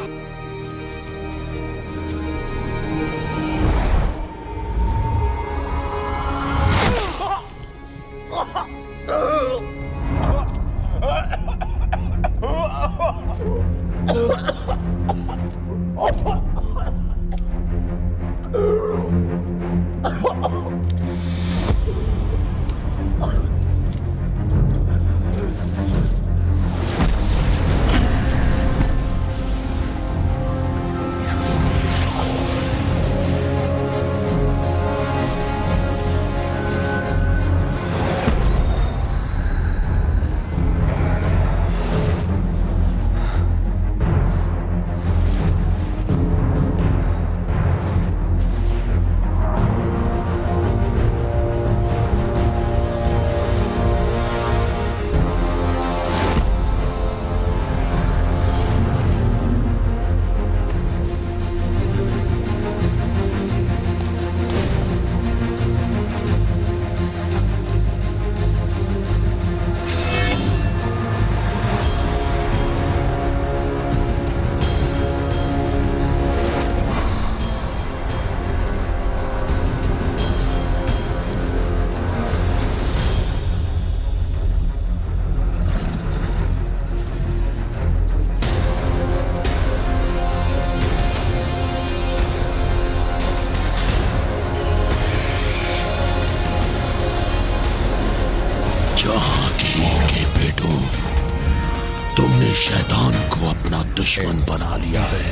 दुश्मन बना लिया है,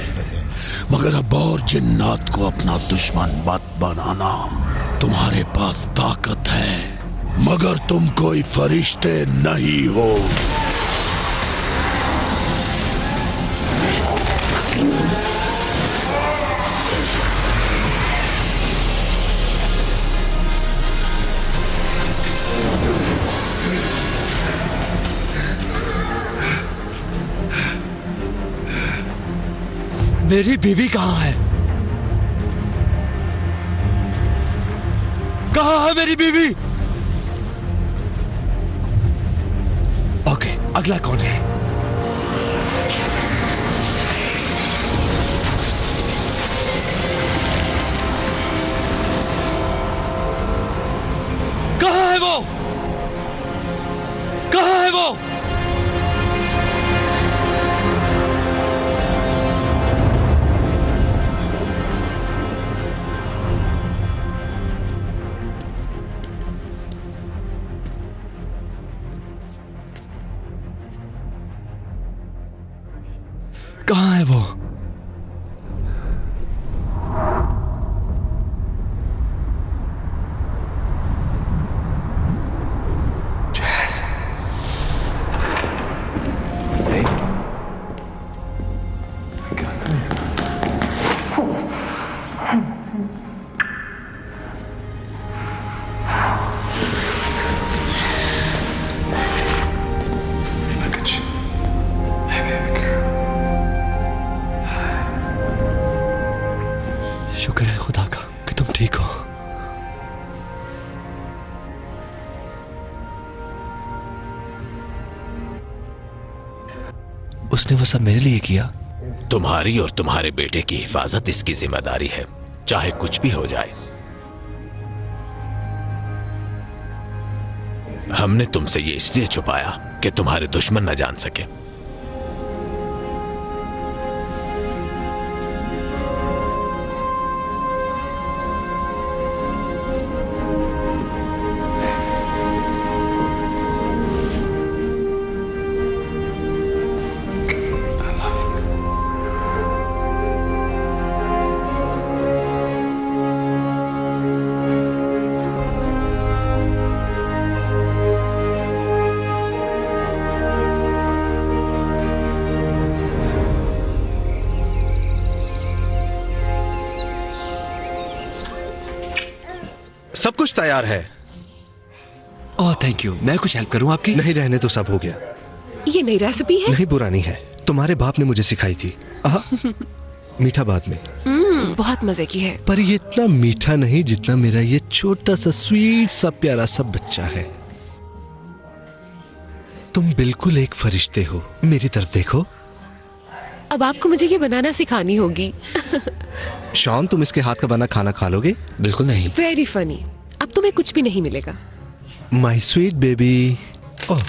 मगर अब और जिन्नात को अपना दुश्मन मत बनाना। तुम्हारे पास ताकत है, मगर तुम कोई फरिश्ते नहीं हो। मेरी बीवी कहां है? कहां है मेरी बीवी? ओके, अगला कौन है? कहां है वो? कहां है वो? कहां है वो? शुक्र है खुदा का कि तुम ठीक हो। उसने वो सब मेरे लिए किया। तुम्हारी और तुम्हारे बेटे की हिफाजत इसकी जिम्मेदारी है, चाहे कुछ भी हो जाए। हमने तुमसे ये इसलिए छुपाया कि तुम्हारे दुश्मन न जान सके। सब कुछ तैयार है। Oh thank you. मैं कुछ हेल्प करूं आपकी? नहीं, रहने तो सब हो गया। ये नई रेसिपी है? नहीं, पुरानी है, तुम्हारे बाप ने मुझे सिखाई थी। मीठा बाद में। बहुत मजे की है। पर ये इतना मीठा नहीं जितना मेरा ये छोटा सा स्वीट सा प्यारा सा बच्चा है। तुम बिल्कुल एक फरिश्ते हो। मेरी तरफ देखो। अब आपको मुझे ये बनाना सिखानी होगी। शॉन, तुम इसके हाथ का बना खाना खा लोगे? बिल्कुल नहीं। Very funny. अब तुम्हें कुछ भी नहीं मिलेगा। My sweet baby. ओह,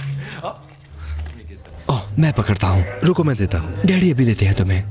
मैं पकड़ता हूं। रुको, मैं देता हूं। डैडी अभी देते हैं तुम्हें।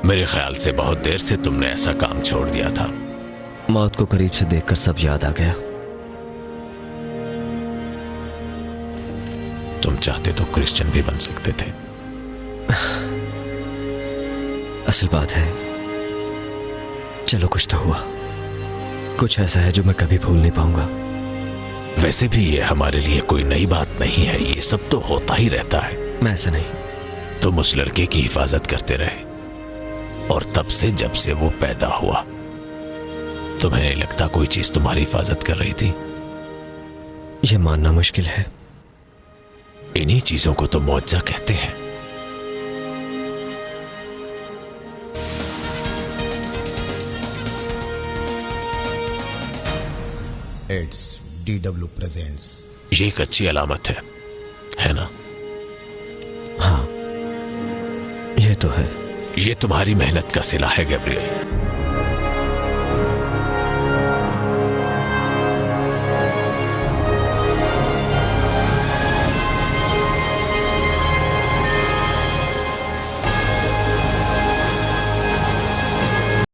मेरे ख्याल से बहुत देर से तुमने ऐसा काम छोड़ दिया था। मौत को करीब से देखकर सब याद आ गया। चाहते तो क्रिश्चियन भी बन सकते थे। असल बात है, चलो कुछ तो हुआ, कुछ ऐसा है जो मैं कभी भूल नहीं पाऊंगा। वैसे भी ये हमारे लिए कोई नई बात नहीं है, ये सब तो होता ही रहता है। मैं ऐसा नहीं। तुम उस लड़के की हिफाजत करते रहे और तब से जब से वो पैदा हुआ तुम्हें नहीं लगता कोई चीज तुम्हारी हिफाजत कर रही थी? यह मानना मुश्किल है। इन्हीं चीजों को तो मुआवजा कहते हैं। It's DW presents. ये एक अच्छी अलामत है ना? हाँ, यह तो है। ये तुम्हारी मेहनत का सिला है गैब्रियल।